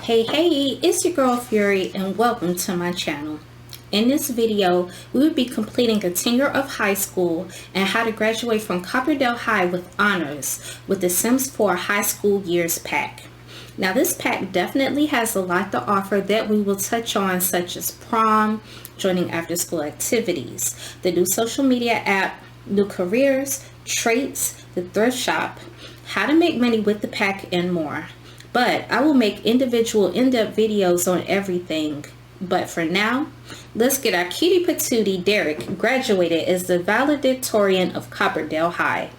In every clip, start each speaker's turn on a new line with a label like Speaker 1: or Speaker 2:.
Speaker 1: Hey, it's your girl Fury and welcome to my channel. In this video, we will be completing a tenure of high school and how to graduate from Copperdale High with honors with the Sims 4 High School Years Pack. Now this pack definitely has a lot to offer that we will touch on, such as prom, joining after school activities, the new social media app, new careers, traits, the thrift shop, how to make money with the pack, and more. But I will make individual in-depth videos on everything. But for now, let's get our cutie patootie Derek graduated as the valedictorian of Copperdale High.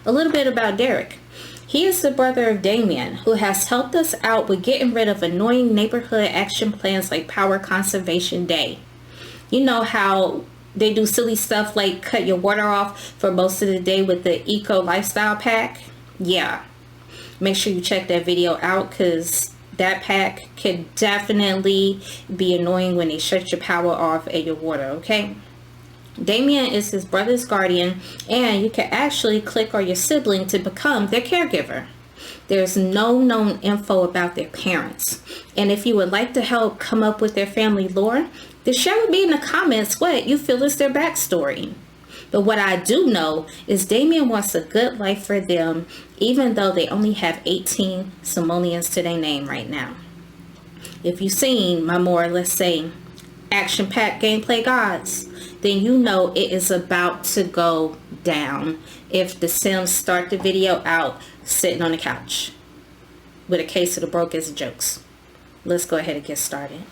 Speaker 1: A little bit about Derek. He is the brother of Damien, who has helped us out with getting rid of annoying neighborhood action plans like Power Conservation Day. You know how they do silly stuff like cut your water off for most of the day with the Eco Lifestyle Pack? Yeah. Make sure you check that video out because that pack can definitely be annoying when they shut your power off and your water, okay? Damien is his brother's guardian, and you can actually click on your sibling to become their caregiver. There's no known info about their parents. And if you would like to help come up with their family lore, then share with me in the comments what you feel is their backstory. But what I do know is Damien wants a good life for them, even though they only have 18 simoleons to their name right now. If you've seen my more, let's say, action-packed gameplay guides, then you know it is about to go down if the Sims start the video out sitting on the couch with a case of the brokest jokes. Let's go ahead and get started.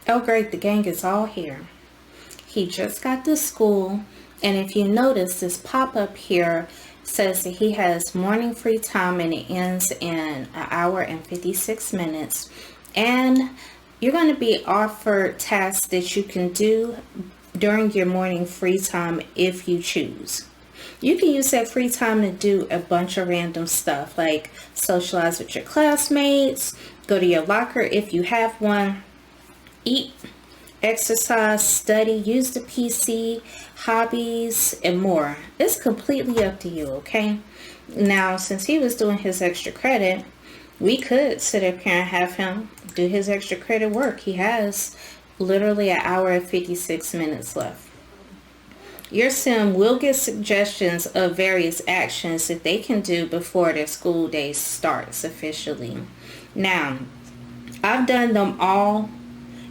Speaker 1: Oh great, the gang is all here. He just got to school, and if you notice, this pop-up here says that he has morning free time and it ends in an hour and 56 minutes. And you're going to be offered tasks that you can do during your morning free time if you choose. You can use that free time to do a bunch of random stuff like socialize with your classmates, go to your locker if you have one, eat, exercise, study, use the PC, hobbies, and more. It's completely up to you, okay? Now, since he was doing his extra credit, we could sit up here and have him do his extra credit work. He has literally an hour and 56 minutes left. Your sim will get suggestions of various actions that they can do before their school day starts officially. Now, I've done them all,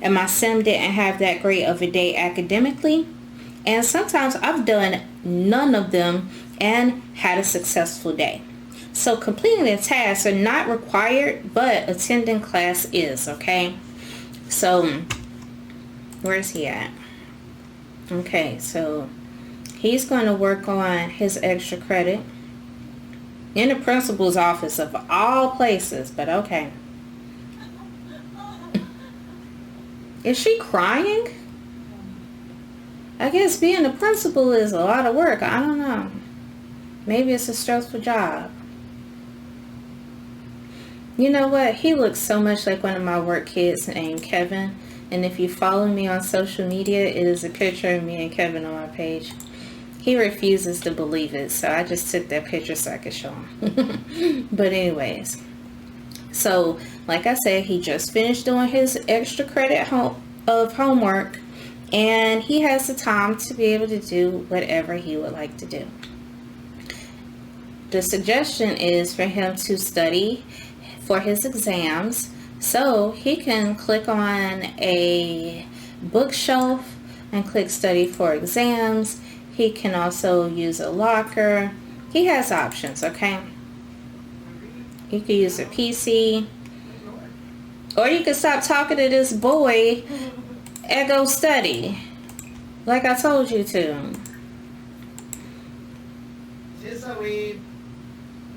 Speaker 1: and my sim didn't have that great of a day academically, and sometimes I've done none of them and had a successful day. So completing the tasks are not required, but attending class is, okay? So where's he at? Okay, so he's going to work on his extra credit in the principal's office of all places, but okay. Is she crying? I guess being a principal is a lot of work. I don't know. Maybe it's a stressful job. You know what? He looks so much like one of my work kids named Kevin. And if you follow me on social media, it is a picture of me and Kevin on my page. He refuses to believe it, so I just took that picture so I could show him. But anyways. So, like I said, he just finished doing his extra credit of homework, and he has the time to be able to do whatever he would like to do. The suggestion is for him to study for his exams, so he can click on a bookshelf and click study for exams. He can also use a locker. He has options, okay? You can use a PC, or you can stop talking to this boy and go study, like I told you to.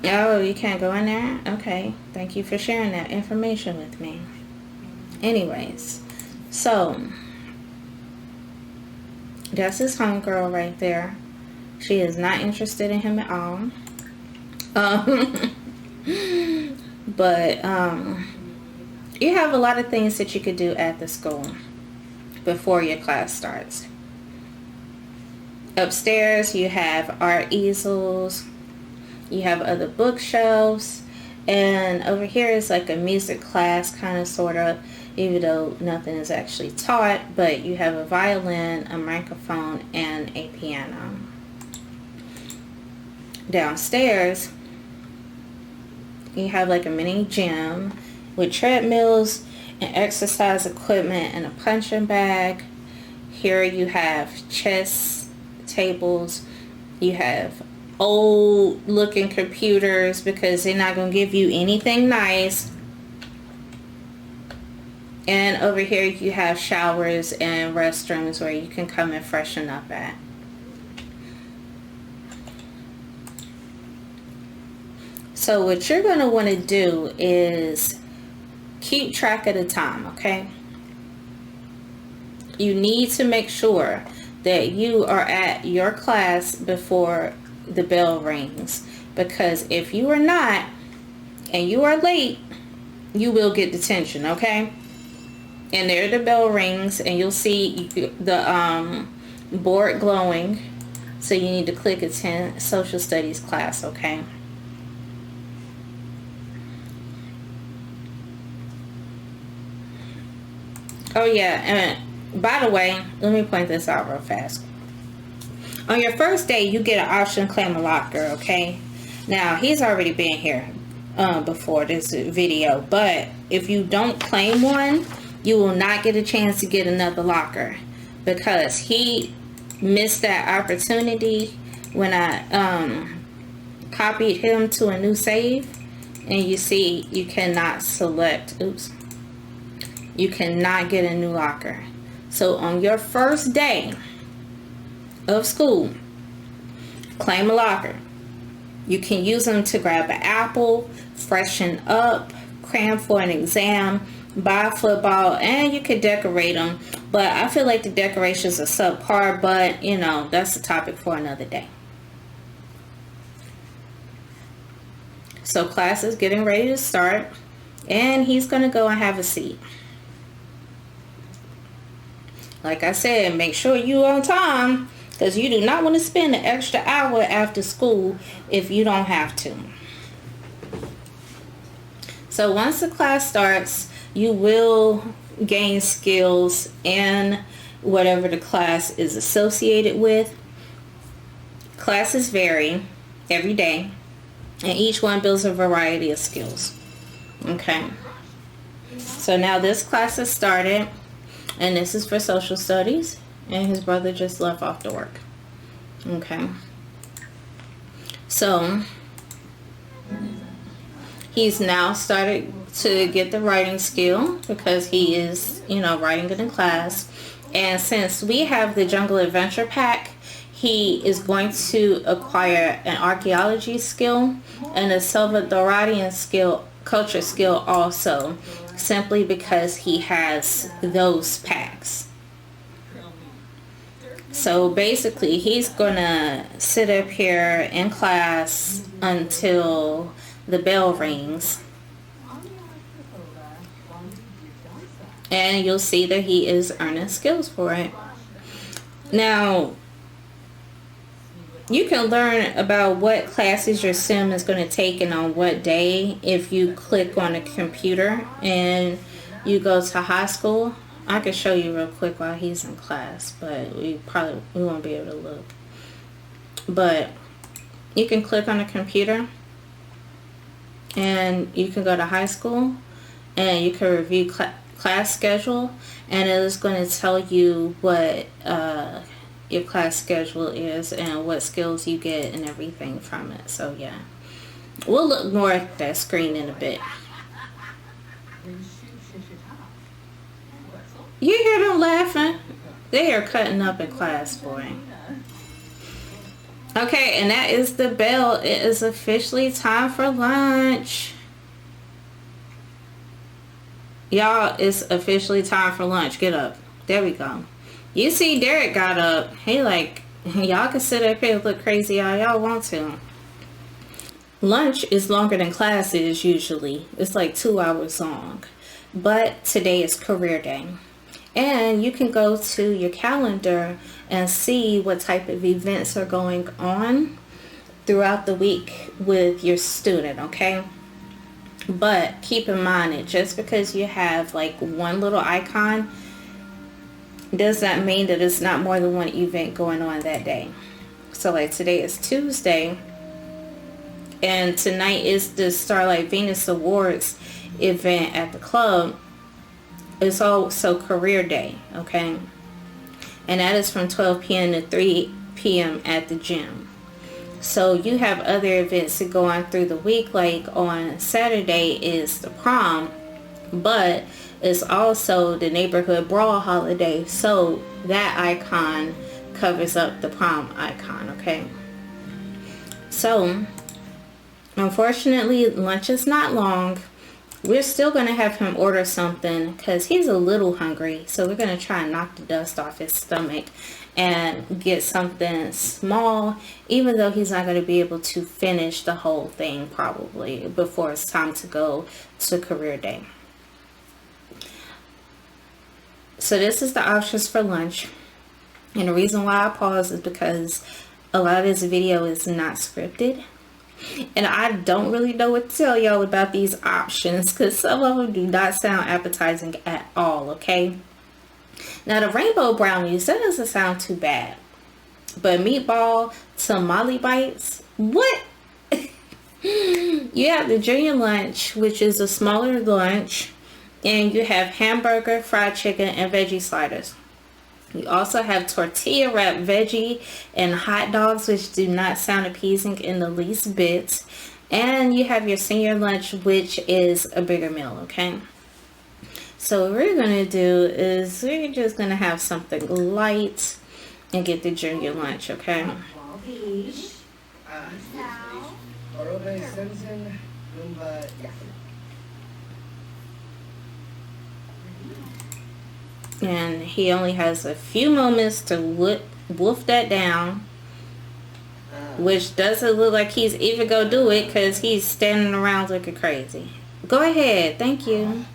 Speaker 1: Oh, you can't go in there? Okay, thank you for sharing that information with me. Anyways, so that's his homegirl right there. She is not interested in him at all. But you have a lot of things that you could do at the school before your class starts. Upstairs you have art easels, you have other bookshelves, And over here is like a music class, kind of, sort of, even though nothing is actually taught. But you have a violin, a microphone, and a piano. Downstairs, you have like a mini gym with treadmills and exercise equipment and a punching bag. Here you have chess tables. You have old looking computers because they're not going to give you anything nice. And over here you have showers and restrooms where you can come and freshen up at. So what you're going to want to do is keep track of the time, okay? You need to make sure that you are at your class before the bell rings, because if you are not and you are late, you will get detention, okay? And there the bell rings and you'll see the board glowing, so you need to click attend social studies class, okay? Oh yeah, and by the way, let me point this out real fast. On your first day, you get an option to claim a locker, okay? Now, he's already been here before this video, but if you don't claim one, you will not get a chance to get another locker, because he missed that opportunity when I copied him to a new save. And you see, you cannot select, oops, you cannot get a new locker. So on your first day of school, claim a locker. You can use them to grab an apple, freshen up, cram for an exam, buy football, and you could decorate them. But I feel like the decorations are subpar, but you know, that's a topic for another day. So class is getting ready to start, and he's going to go and have a seat. Like I said, make sure you're on time, because you do not want to spend an extra hour after school if you don't have to. So once the class starts, you will gain skills in whatever the class is associated with. Classes vary every day, and each one builds a variety of skills. Okay. So now this class has started, and this is for social studies. And his brother just left off to work. Okay. So he's now started to get the writing skill, because he is, you know, writing in class. And since we have the Jungle Adventure Pack, he is going to acquire an archaeology skill and a Salvadorian skill, culture skill also, simply because he has those packs. So basically, he's gonna sit up here in class until the bell rings, and you'll see that he is earning skills for it. Now, you can learn about what classes your sim is going to take and on what day if you click on a computer and you go to high school. I can show you real quick while he's in class, but we won't be able to look. But you can click on a computer and you can go to high school and you can review class schedule, and it is going to tell you what your class schedule is and what skills you get and everything from it. So yeah, we'll look more at that screen in a bit. You hear them laughing? They are cutting up in class, boy. Okay, and that is the bell. It is officially time for lunch. Y'all, it's officially time for lunch. Get up. There we go. You see Derek got up. He like, y'all can sit up here and look crazy all y'all want to. Lunch is longer than class is usually. It's like 2 hours long. But today is career day. And you can go to your calendar and see what type of events are going on throughout the week with your student, okay? But keep in mind that just because you have like one little icon does not mean that it's not more than one event going on that day. So like today is Tuesday, and tonight is the Starlight Venus Awards event at the club. It's also career day, okay? And that is from 12 p.m. to 3 p.m. at the gym. So you have other events that go on through the week, like on Saturday is the prom, but it's also the neighborhood brawl holiday. So that icon covers up the prom icon, okay? So unfortunately, lunch is not long. We're still going to have him order something because he's a little hungry. So we're going to try and knock the dust off his stomach and get something small, even though he's not going to be able to finish the whole thing probably before it's time to go to career day. So this is the options for lunch. And the reason why I pause is because a lot of this video is not scripted. And I don't really know what to tell y'all about these options because some of them do not sound appetizing at all, okay? Now the rainbow brownies, that doesn't sound too bad. But meatball tamale bites, what? You have the junior lunch, which is a smaller lunch. And you have hamburger, fried chicken, and veggie sliders. You also have tortilla wrapped veggie and hot dogs, which do not sound appeasing in the least bit. And you have your senior lunch, which is a bigger meal, okay? So what we're going to do is we're just going to have something light and get the junior lunch, okay? And he only has a few moments to wolf that down, which doesn't look like he's even gonna do it because he's standing around looking crazy. Go ahead, thank you.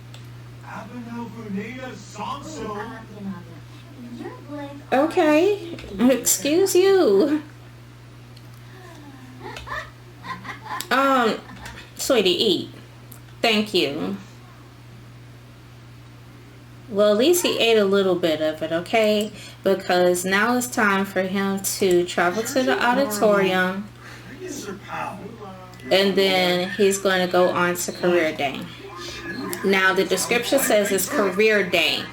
Speaker 1: Okay, excuse you. Sweetie, eat. Thank you. Well, at least he ate a little bit of it, okay? Because now it's time for him to travel to the auditorium. And then he's going to go on to career day. Now, the description says it's career day.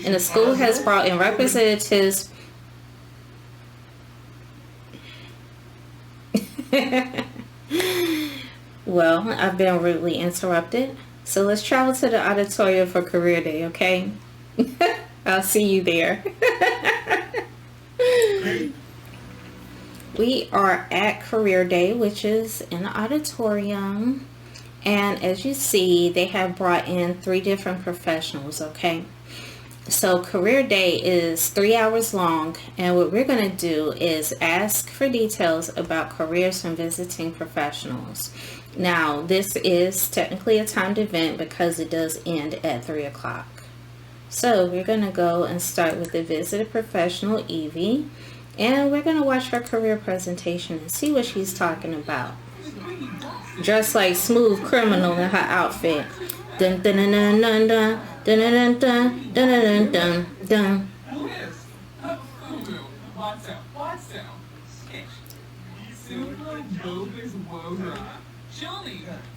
Speaker 1: And the school has brought in representatives. Well, I've been rudely interrupted. So let's travel to the auditorium for career day, okay? I'll see you there. We are at career day, which is in the auditorium. And as you see, they have brought in 3 different professionals, okay? So career day is 3 hours long. And what we're going to do is ask for details about careers from visiting professionals. Now, this is technically a timed event because it does end at 3 o'clock. So we're going to go and start with the visitor professional, Evie. And we're going to watch her career presentation and see what she's talking about. Dressed like Smooth Criminal in her outfit. Dun dun dun dun dun dun dun dun dun dun dun dun.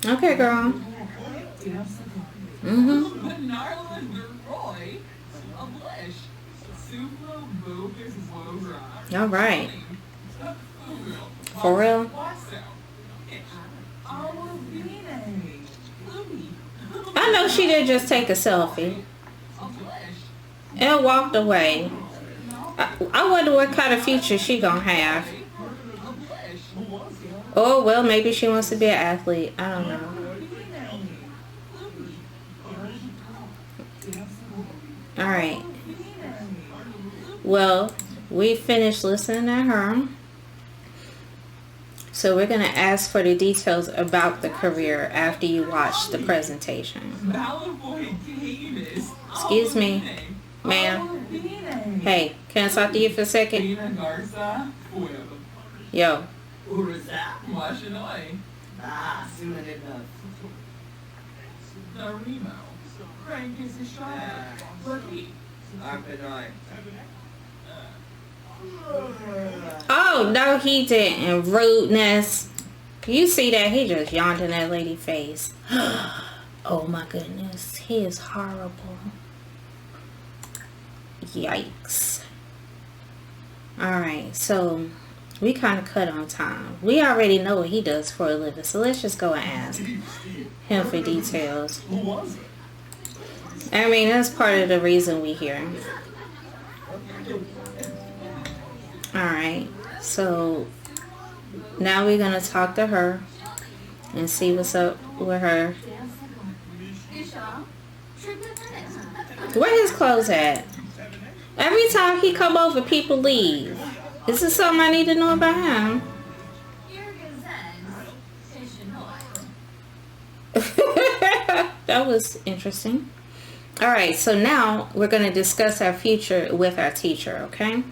Speaker 1: Okay, girl. All right. For real? I know she did just take a selfie and walked away. I wonder what kind of future she gonna have. Oh, well, maybe she wants to be an athlete. I don't know. All right. Well, we finished listening to her. So we're going to ask for the details about the career after you watch the presentation. Excuse me, ma'am. Hey, can I talk to you for a second? Yo. Oh, no, he didn't. Rudeness. You see that? He just yawned in that lady's face. Oh my goodness. He is horrible. Yikes. Alright, so we kind of cut on time. We already know what he does for a living, so let's just go and ask him for details. I mean, that's part of the reason we here. Alright, so now we're going to talk to her and see what's up with her. Where his clothes at? Every time he come over, people leave. Is this something I need to know about him? That was interesting. Alright, so now we're going to discuss our future with our teacher, okay?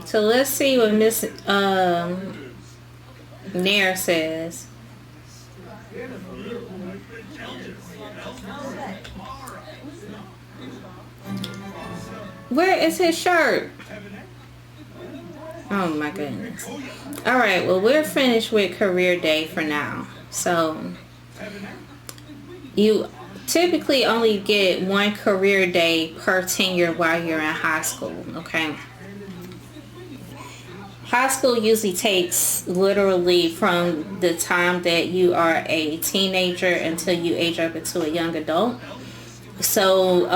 Speaker 1: So let's see what Miss Nair says. Where is his shirt? Oh my goodness. Alright, well, we're finished with career day for now. So you typically only get one career day per tenure while you're in high school, okay? High school usually takes literally from the time that you are a teenager until you age up into a young adult. So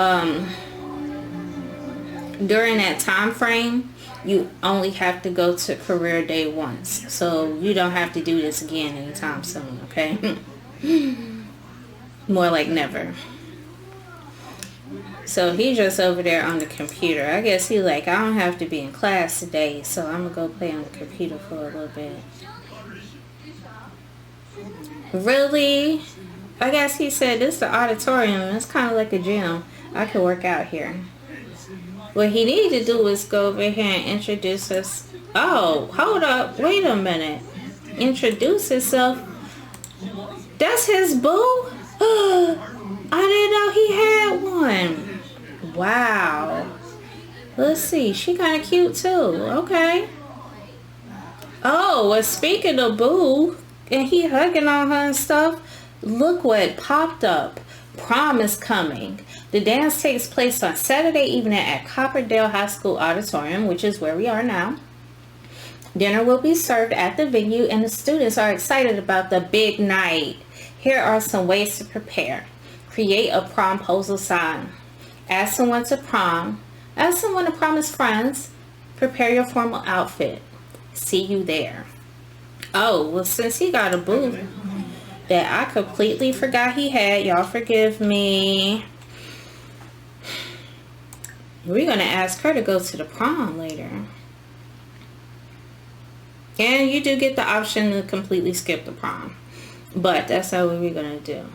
Speaker 1: during that time frame, you only have to go to career day once. So you don't have to do this again anytime soon, okay? More like never. So he's just over there on the computer. I guess he's like, I don't have to be in class today, so I'm gonna go play on the computer for a little bit. Really? I guess he said this is the auditorium. It's kind of like a gym. I could work out here. What he needed to do is go over here and introduce us. Oh, hold up. Wait a minute. Introduce himself. That's his boo? I didn't know he had one. Wow. Let's see. She kind of cute too. Okay. Oh, well, speaking of boo, and he hugging on her and stuff, look what popped up. Prom is coming. The dance takes place on Saturday evening at Copperdale High School Auditorium, which is where we are now. Dinner will be served at the venue, and the students are excited about the big night. Here are some ways to prepare. Create a promposal sign. Ask someone to prom. Ask someone to prom as friends. Prepare your formal outfit. See you there. Oh, well, since he got a boo that I completely forgot he had, y'all forgive me. We're going to ask her to go to the prom later. And you do get the option to completely skip the prom. But that's not what we're going to do.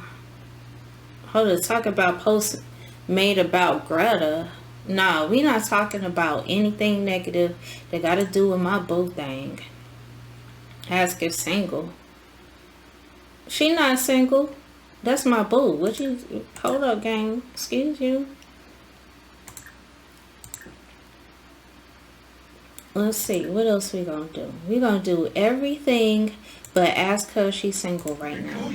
Speaker 1: Hold on, talk about posts made about Greta. No, we're not talking about anything negative that got to do with my boo thing. Ask if single. She not single. That's my boo. What you... Hold up, gang. Excuse you. Let's see. What else we gonna do? We gonna do everything but ask her if she's single right now.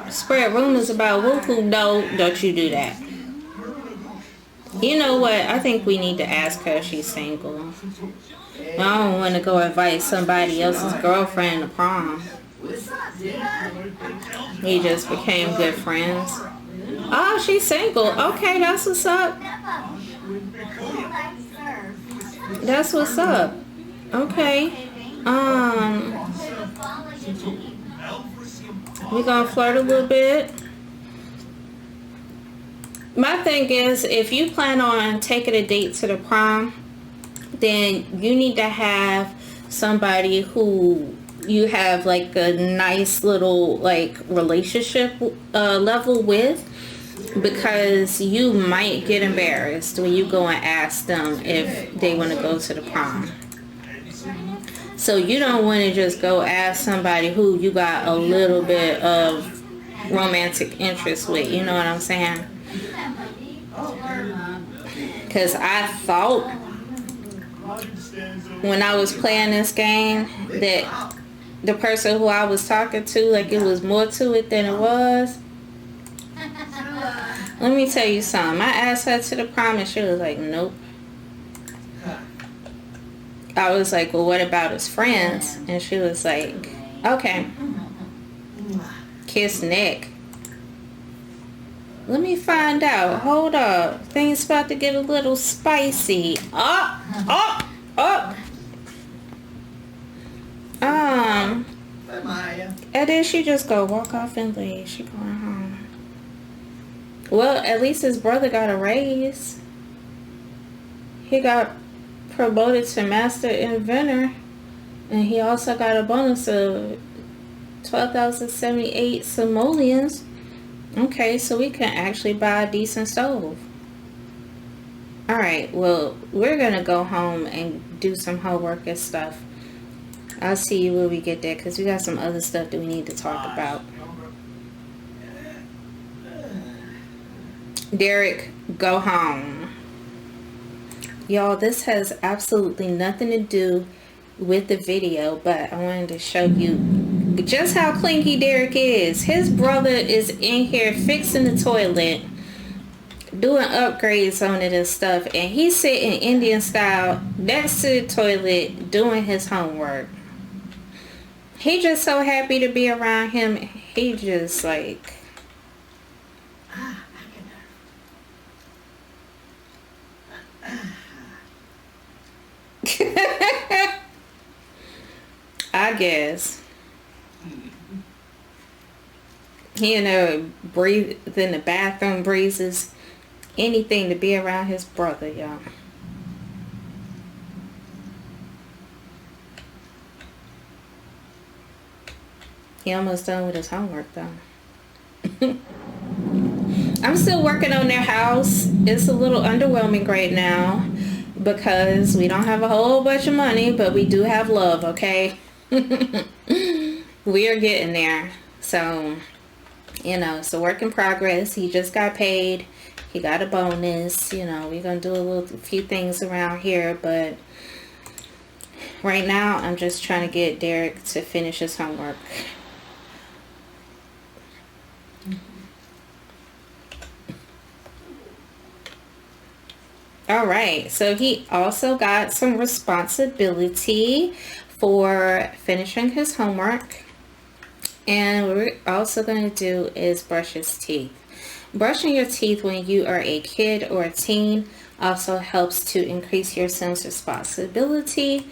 Speaker 1: Spread rumors about woohoo. No, don't you do that. You know what? I think we need to ask her if she's single. I don't want to go invite somebody else's girlfriend to prom. We just became good friends. Oh, she's single. Okay, that's what's up. That's what's up. Okay. We're gonna flirt a little bit. My thing is, if you plan on taking a date to the prom, then you need to have somebody who you have like a nice little like relationship level with. because you might get embarrassed when you go and ask them if they want to go to the prom. So you don't want to just go ask somebody who you got a little bit of romantic interest with, you know what I'm saying? Because I thought when I was playing this game that the person who I was talking to, like, it was more to it than it was. Let me tell you something. I asked her to the prom and she was like, nope. I was like, well, what about his friends? And she was like, okay. Kiss neck. Let me find out. Hold up. Things about to get a little spicy. Up. And then she just go walk off and leave. She going home. Well, at least his brother got a raise. He got promoted to master inventor, and he also got a bonus of 12,078 simoleons. Okay, so we can actually buy a decent stove. Alright, well, we're gonna go home and do some homework and stuff. I'll see you when we get there, because we got some other stuff that we need to talk about. Derek, go home. Y'all, this has absolutely nothing to do with the video, but I wanted to show you just how clinky Derek is. His brother is in here fixing the toilet, doing upgrades on it and stuff, and he's sitting Indian style next to the toilet doing his homework. He just so happy to be around him. He just like... I guess. He in there breathe in the bathroom, breezes anything to be around his brother, y'all. He almost done with his homework though. I'm still working on their house. It's a little underwhelming right now because we don't have a whole bunch of money, but we do have love, okay? We are getting there. So, you know, it's a work in progress. He just got paid. He got a bonus. You know, we're going to do a few things around here, but right now I'm just trying to get Derek to finish his homework. All right, so he also got some responsibility for finishing his homework. And what we're also going to do is brush his teeth. Brushing your teeth when you are a kid or a teen also helps to increase your sense of responsibility.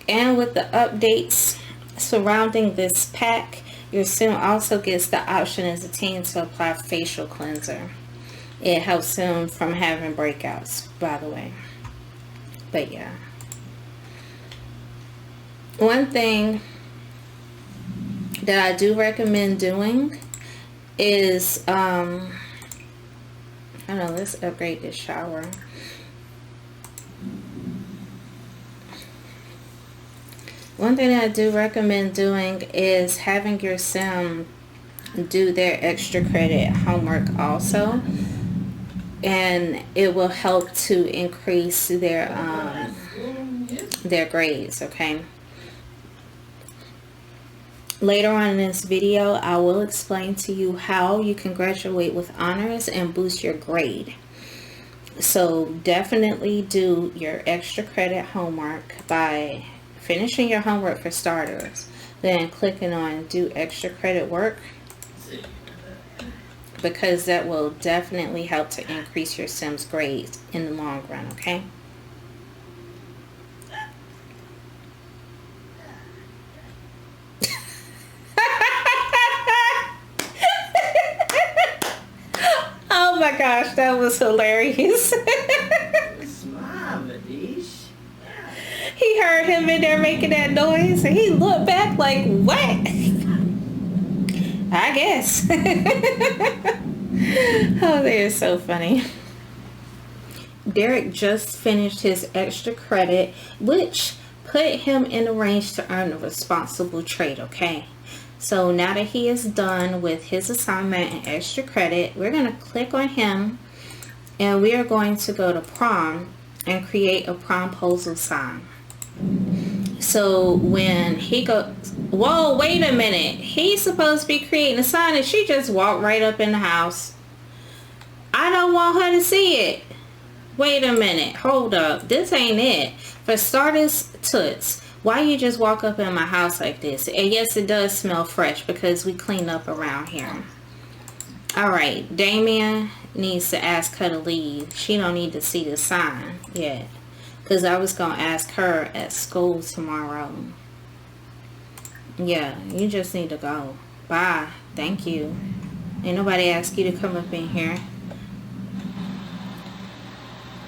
Speaker 1: And with the updates surrounding this pack, your sim also gets the option as a teen to apply facial cleanser. It helps him from having breakouts, by the way. But yeah. One thing that I do recommend doing is, I don't know, let's upgrade this shower. One thing that I do recommend doing is having your sim do their extra credit homework also. And it will help to increase their grades, okay? Later on in this video, I will explain to you how you can graduate with honors and boost your grade. So definitely do your extra credit homework by finishing your homework for starters, then clicking on do extra credit work, because that will definitely help to increase your sim's grades in the long run, okay? Oh my gosh, that was hilarious. He heard him in there making that noise and he looked back like, what? I guess. Oh, they're so funny. Derek just finished his extra credit, which put him in the range to earn a responsible trade, okay? So now that he is done with his assignment and extra credit, we're going to click on him and we are going to go to Prom and create a promposal sign. So when he goes, whoa, wait a minute. He's supposed to be creating a sign and she just walked right up in the house. I don't want her to see it. Wait a minute. Hold up. This ain't it. For starters, toots. Why you just walk up in my house like this? And yes, it does smell fresh because we clean up around here. Alright, Damien needs to ask her to leave. She don't need to see the sign yet. Because I was going to ask her at school tomorrow. Yeah, you just need to go. Bye. Thank you. Ain't nobody asked you to come up in here.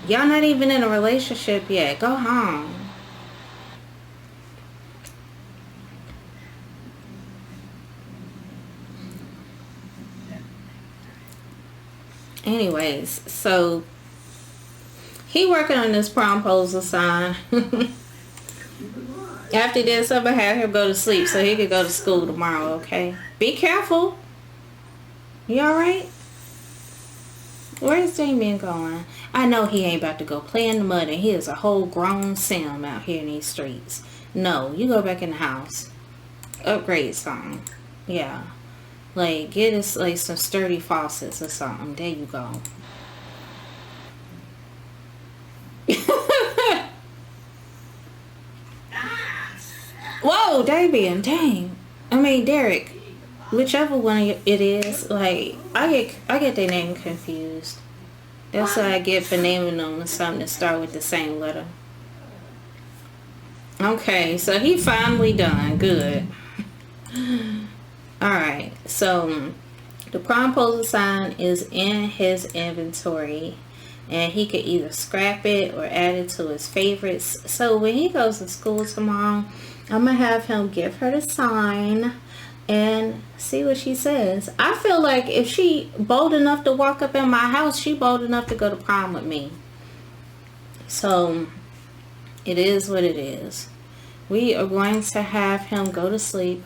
Speaker 1: Y'all not even in a relationship yet. Go home. Anyways, so he working on this promposal sign. After this, I'm gonna have him go to sleep so he can go to school tomorrow, okay? Be careful. You alright? Where's Damien going? I know he ain't about to go play in the mud and he is a whole grown Sim out here in these streets. No, you go back in the house. Upgrade something. Yeah. Like, get us like some sturdy faucets or something. There you go. Whoa, Damien, dang. I mean, Derek. Whichever one it is, like, I get their name confused. That's what I get for naming them something that start with the same letter. Okay, so he finally done. Good. Alright, so the promposal sign is in his inventory. And he could either scrap it or add it to his favorites. So when he goes to school tomorrow, I'm going to have him give her the sign and see what she says. I feel like if she bold enough to walk up in my house, she bold enough to go to prom with me. So it is what it is. We are going to have him go to sleep.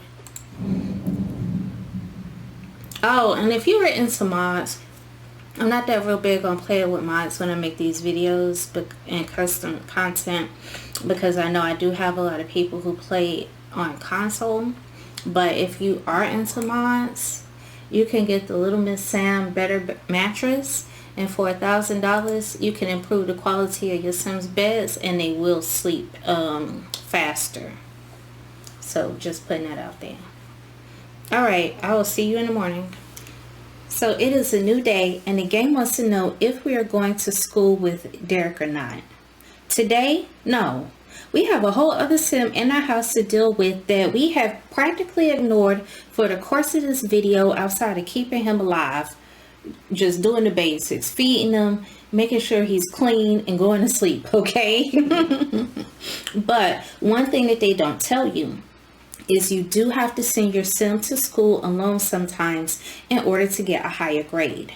Speaker 1: Oh, and if you were into mods, I'm not that real big on playing with mods when I make these videos and custom content, because I know I do have a lot of people who play on console. But if you are into mods, you can get the Little Miss Sam Better Mattress, and for $1,000 you can improve the quality of your Sims beds and they will sleep faster. So just putting that out there. Alright, I will see you in the morning. So it is a new day and the game wants to know if we are going to school with Derek or not. Today, no. We have a whole other Sim in our house to deal with that we have practically ignored for the course of this video, outside of keeping him alive. Just doing the basics, feeding him, making sure he's clean and going to sleep, okay? But one thing that they don't tell you is you do have to send your Sim to school alone sometimes in order to get a higher grade.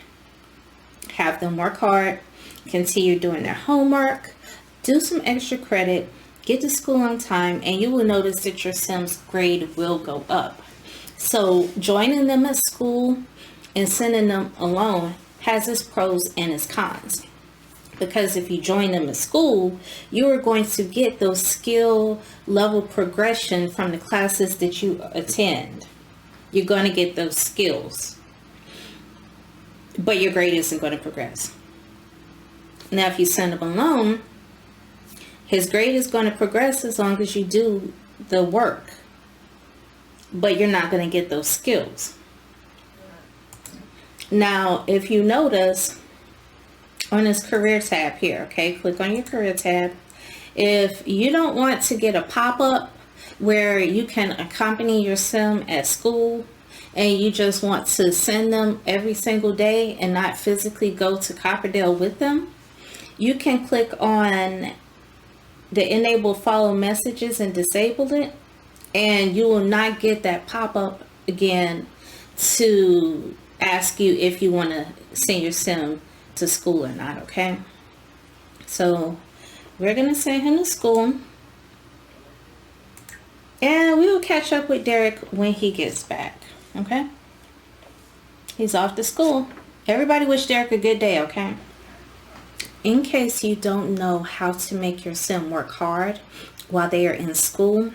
Speaker 1: Have them work hard, continue doing their homework, do some extra credit, get to school on time, and you will notice that your Sim's grade will go up. So joining them at school and sending them alone has its pros and its cons. Because if you join them at school, you are going to get those skill level progression from the classes that you attend. You're going to get those skills. But your grade isn't going to progress. Now, if you send them alone, his grade is going to progress as long as you do the work. But you're not going to get those skills. Now, if you notice on this career tab here, okay, click on your career tab. If you don't want to get a pop-up where you can accompany your Sim at school and you just want to send them every single day and not physically go to Copperdale with them, you can click on the enable follow messages and disable it, and you will not get that pop-up again to ask you if you want to send your sim to school or not, okay? So we're going to send him to school. And we will catch up with Derek when he gets back, okay? He's off to school. Everybody wish Derek a good day, okay? In case you don't know how to make your sim work hard while they are in school,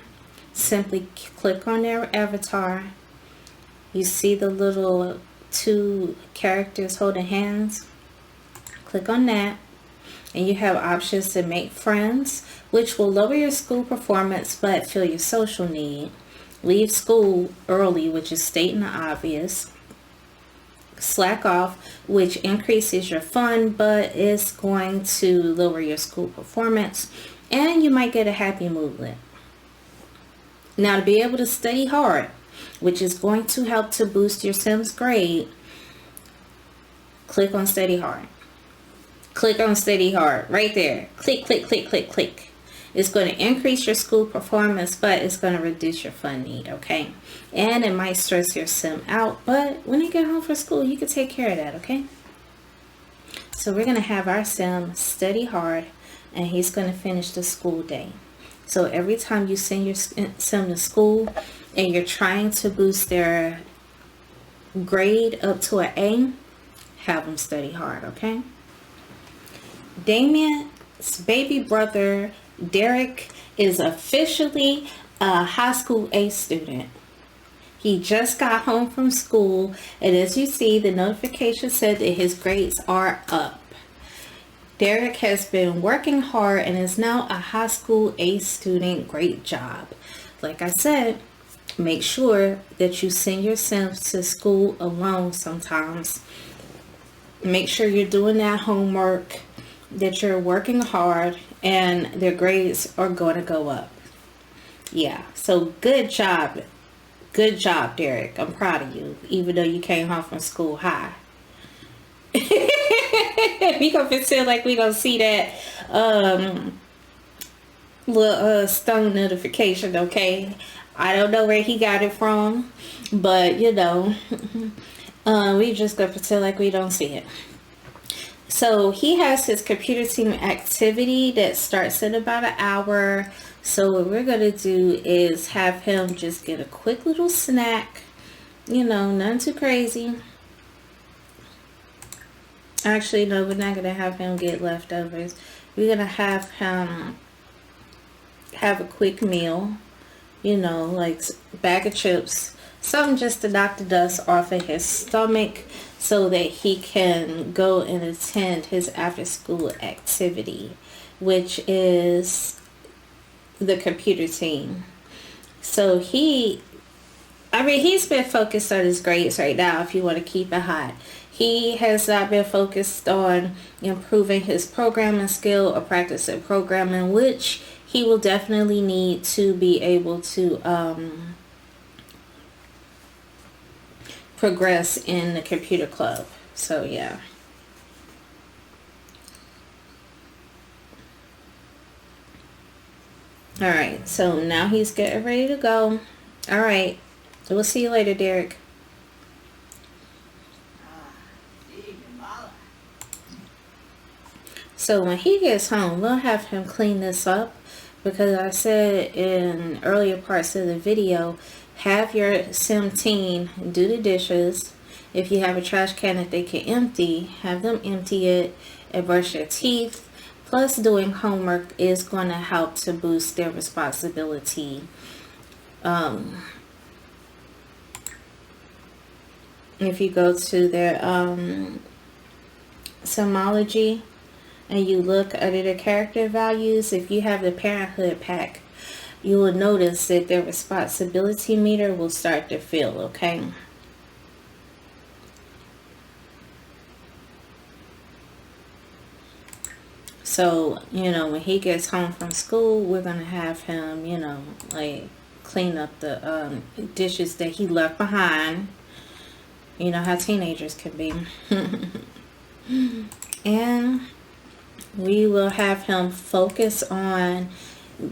Speaker 1: simply click on their avatar. You see the little 2 characters holding hands. Click on that. And you have options to make friends, which will lower your school performance but fill your social need. Leave school early, which is stating the obvious. Slack off, which increases your fun but is going to lower your school performance. And you might get a happy moodlet. Now, to be able to study hard, which is going to help to boost your sim's grade, click on study hard. Click on study hard right there. Click, click, click, click, click. It's going to increase your school performance, but it's going to reduce your fun need, okay? And it might stress your sim out, but when you get home from school, you can take care of that, okay? So we're going to have our sim study hard, and he's going to finish the school day. So every time you send your sim to school and you're trying to boost their grade up to an A, have them study hard, okay? Damien's baby brother, Derek, is officially a high school A student. He just got home from school, and as you see, the notification said that his grades are up. Derek has been working hard and is now a high school A student. Great job. Like I said, make sure that you send your sims to school alone sometimes. Make sure you're doing that homework, that you're working hard, and their grades are going to go up. Yeah, so good job. Good job, Derek. I'm proud of you, even though you came home from school high. We gonna pretend like we gonna see that little stone notification, okay? I don't know where he got it from, but you know, we just gonna pretend like we don't see it. So he has his computer team activity that starts in about an hour. So what we're going to do is have him just get a quick little snack. You know, nothing too crazy. Actually, no, we're not going to have him get leftovers. We're going to have him have a quick meal. You know, like a bag of chips. Something just to knock the dust off of his stomach, so that he can go and attend his after school activity, which is the computer team. So he's been focused on his grades right now, if you want to keep it hot. He has not been focused on improving his programming skill or practicing programming, which he will definitely need to be able to progress in the computer club. So yeah. Alright, so now he's getting ready to go. Alright, we'll see you later, Derek. So when he gets home, we'll have him clean this up, because I said in earlier parts of the video, have your sim teen do the dishes. If you have a trash can that they can empty, have them empty it and brush their teeth. Plus, doing homework is going to help to boost their responsibility. If you go to their Simology and you look under the character values, if you have the Parenthood pack, you will notice that their responsibility meter will start to fill, okay? So, you know, when he gets home from school, we're going to have him, you know, like clean up the dishes that he left behind. You know how teenagers can be. And we will have him focus on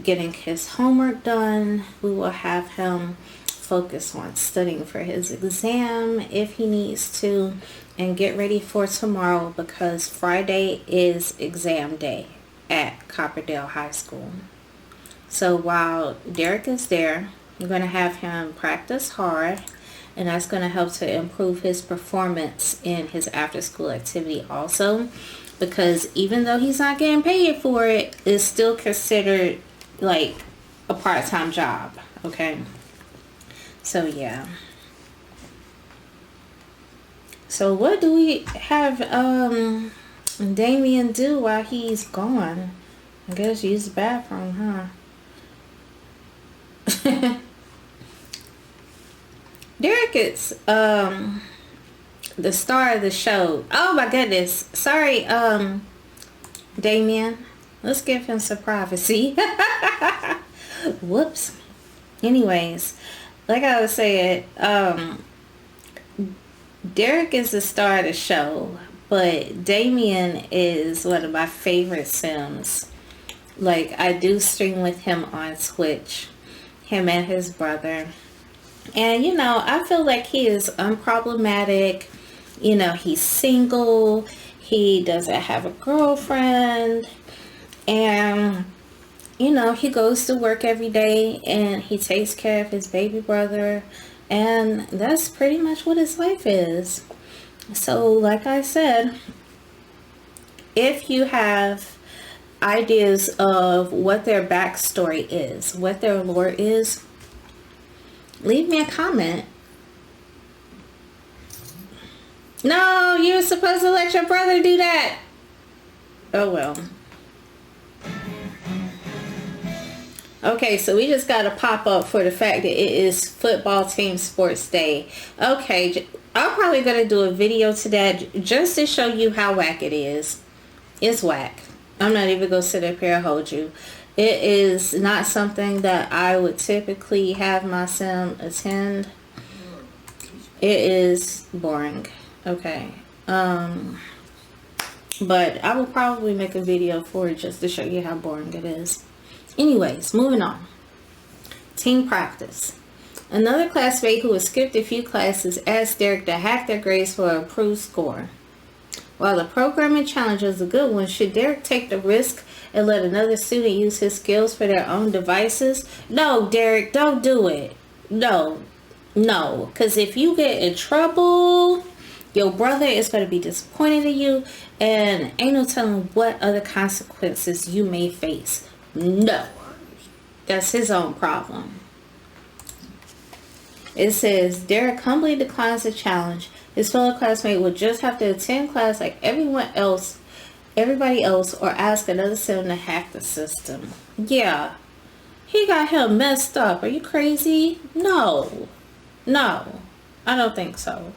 Speaker 1: getting his homework done. We will have him focus on studying for his exam if he needs to, and get ready for tomorrow because Friday is exam day at Copperdale High School. So while Derek is there, I'm going to have him practice hard, and that's going to help to improve his performance in his after school activity also, because even though he's not getting paid for it, it's still considered like a part-time job. Okay, so yeah. So what do we have Damien do while he's gone? I guess use the bathroom, huh? Derek is the star of the show. Oh my goodness. Sorry, Damien. Let's give him some privacy. Whoops. Anyways, like I was saying, Derek is the star of the show, but Damien is one of my favorite Sims. Like, I do stream with him on Twitch, him and his brother. And, you know, I feel like he is unproblematic. You know, he's single. He doesn't have a girlfriend. And, you know, he goes to work every day and he takes care of his baby brother. And that's pretty much what his life is. So, like I said, if you have ideas of what their backstory is, what their lore is, leave me a comment. No, you're supposed to let your brother do that. Oh well. Okay, so we just got a pop-up for the fact that it is football team sports day. Okay, I'm probably going to do a video to that just to show you how whack it is. It's whack. I'm not even going to sit up here and hold you. It is not something that I would typically have my sim attend. It is boring. Okay. But I will probably make a video for it just to show you how boring it is. Anyways, moving on. Team practice. Another classmate who has skipped a few classes asked Derek to hack their grades for an improved score. While the programming challenge was a good one, should Derek take the risk and let another student use his skills for their own devices? No, Derek, don't do it. No. Because if you get in trouble, your brother is going to be disappointed in you, and ain't no telling what other consequences you may face. No. That's his own problem. It says, Derek humbly declines the challenge. His fellow classmate would just have to attend class like everybody else, or ask another student to hack the system. Yeah. He got him messed up. Are you crazy? No. I don't think so.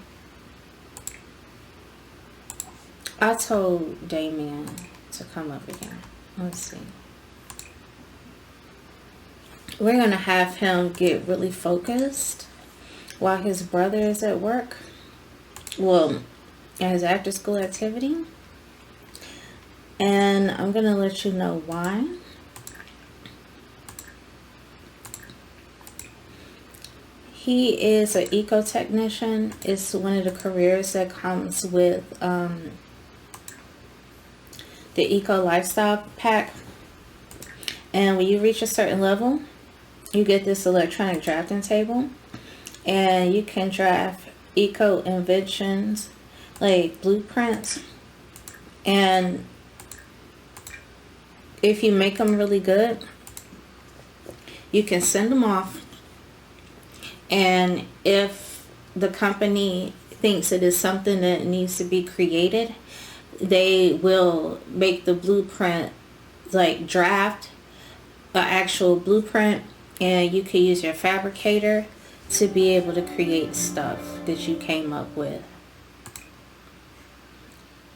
Speaker 1: I told Damien to come over here. Let's see. We're going to have him get really focused while his brother is at work. Well, at his after school activity. And I'm going to let you know why. He is an eco-technician. It's one of the careers that comes with the Eco Lifestyle Pack. And when you reach a certain level, you get this electronic drafting table. And you can draft eco inventions like blueprints. And if you make them really good, you can send them off. And if the company thinks it is something that needs to be created, they will make the blueprint, like draft an actual blueprint, and you can use your fabricator to be able to create stuff that you came up with.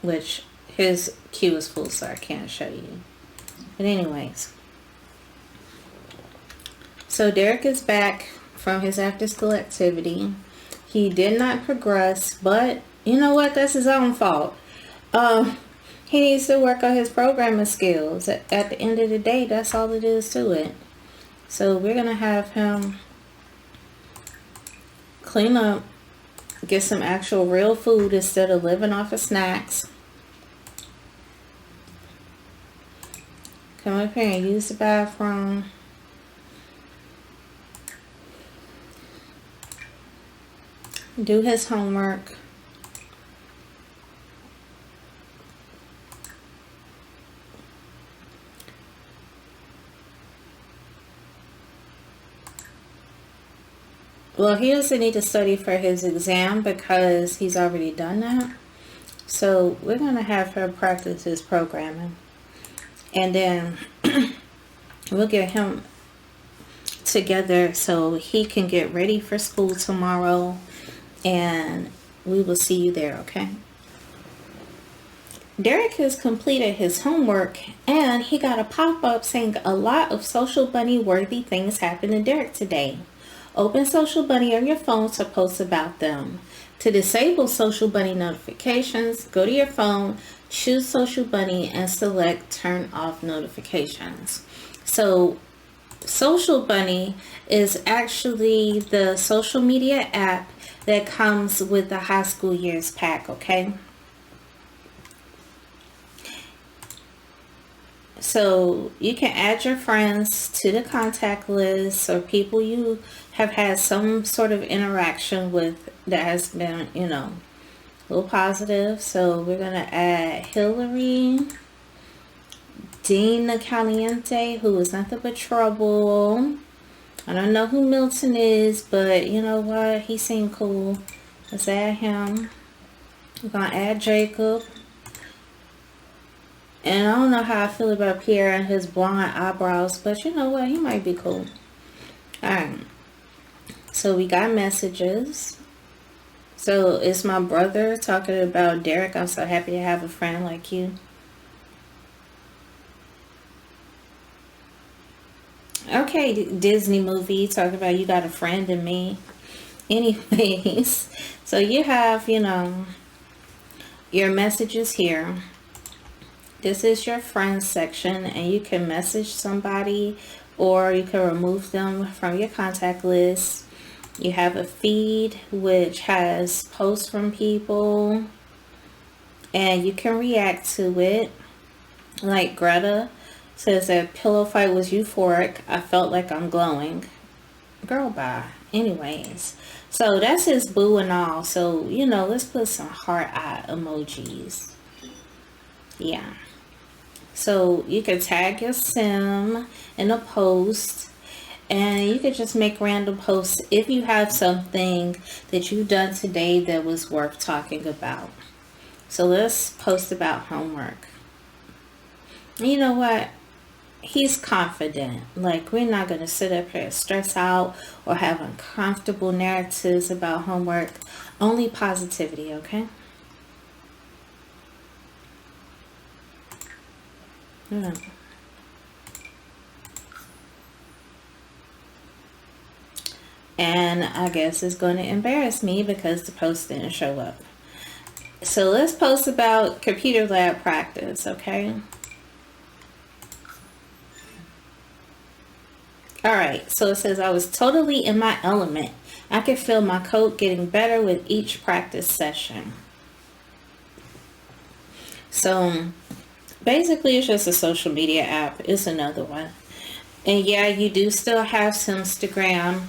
Speaker 1: Which his queue is full, so I can't show you. But anyways, so Derek is back from his after school activity. He did not progress, but you know what? That's his own fault. He needs to work on his programming skills. At the end of the day, that's all it is to it. So we're going to have him clean up, get some actual real food instead of living off of snacks. Come up here and use the bathroom. Do his homework. Well, he doesn't need to study for his exam because he's already done that. So we're going to have her practice his programming. And then we'll get him together so he can get ready for school tomorrow. And we will see you there, okay? Derek has completed his homework and he got a pop-up saying a lot of Social Bunny worthy things happened to Derek today. Open Social Bunny on your phone to post about them. To disable Social Bunny notifications, go to your phone, choose Social Bunny, and select Turn Off Notifications. So Social Bunny is actually the social media app that comes with the high school years pack, okay? So you can add your friends to the contact list or people you have had some sort of interaction with that has been, you know, a little positive. So we're going to add Hillary, Dean Caliente, who is nothing but trouble. I don't know who Milton is, but you know what? He seemed cool. Let's add him. We're going to add Jacob. And I don't know how I feel about Pierre and his blonde eyebrows, but you know what? He might be cool. Alright. So we got messages. So it's my brother talking about Derek. I'm so happy to have a friend like you. Okay, Disney movie talking about you got a friend in me. Anyways, so you have, you know, your messages here. This is your friends section, and you can message somebody or you can remove them from your contact list. You have a feed which has posts from people and you can react to it. Like Greta says that pillow fight was euphoric. I felt like I'm glowing. Girl, bye. Anyways, so that's his boo and all. So, you know, let's put some heart eye emojis. Yeah. So you can tag your sim in a post, and you could just make random posts if you have something that you've done today that was worth talking about. So let's post about homework. You know what? He's confident. Like, we're not going to sit up here and stress out or have uncomfortable narratives about homework. Only positivity, okay? And I guess it's going to embarrass me because the post didn't show up. So let's post about computer lab practice, okay? Alright, so it says I was totally in my element. I could feel my code getting better with each practice session. So basically, it's just a social media app. It's another one. And yeah, you do still have some Instagram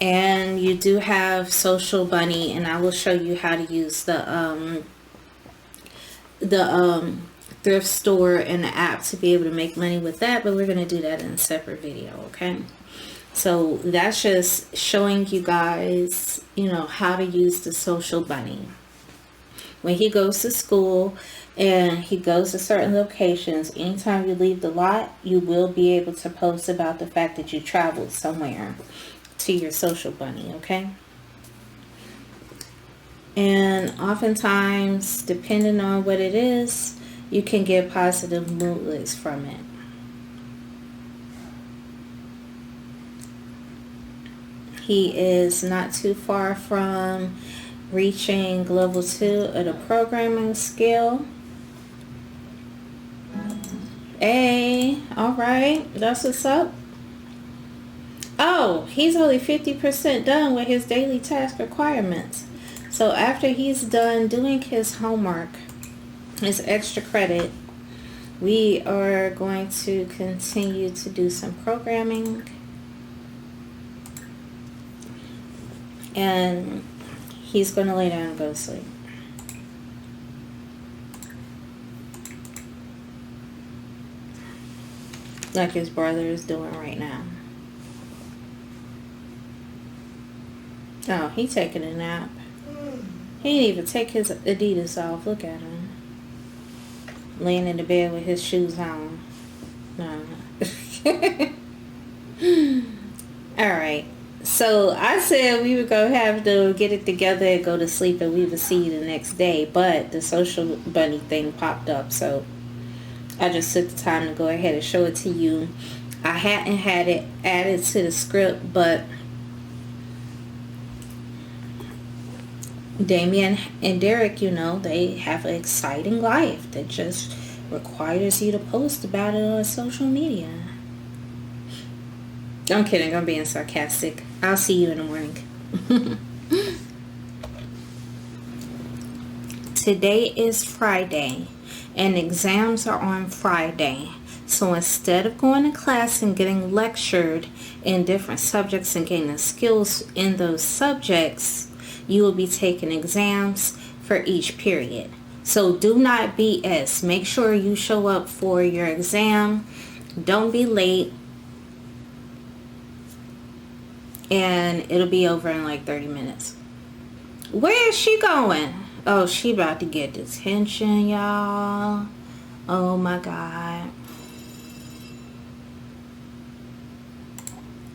Speaker 1: and you do have Social Bunny, and I will show you how to use the thrift store and the app to be able to make money with that, but we're going to do that in a separate video, okay? So that's just showing you guys, you know, how to use the Social Bunny. When he goes to school and he goes to certain locations, anytime you leave the lot, you will be able to post about the fact that you traveled somewhere to your Social Bunny, okay? And oftentimes, depending on what it is, you can get positive moodlets from it. He is not too far from reaching level 2 at a programming skill. Hey, all right, that's what's up. Oh, he's only 50% done with his daily task requirements. So after he's done doing his homework, his extra credit, we are going to continue to do some programming. And he's going to lay down and go to sleep. Like his brother is doing right now. Oh, he's taking a nap. He didn't even take his Adidas off. Look at him. Laying in the bed with his shoes on. No. Alright. So I said we were going to have to get it together and go to sleep and we would see you the next day. But the social bunny thing popped up. So I just took the time to go ahead and show it to you. I hadn't had it added to the script, but Damien and Derek, you know, they have an exciting life that just requires you to post about it on social media. I'm kidding, I'm being sarcastic. I'll see you in the morning. Today is Friday and exams are on Friday. So instead of going to class and getting lectured in different subjects and gaining skills in those subjects, you will be taking exams for each period. So do not BS. Make sure you show up for your exam. Don't be late. And it'll be over in like 30 minutes. Where is she going? Oh, she about to get detention, y'all. Oh my God.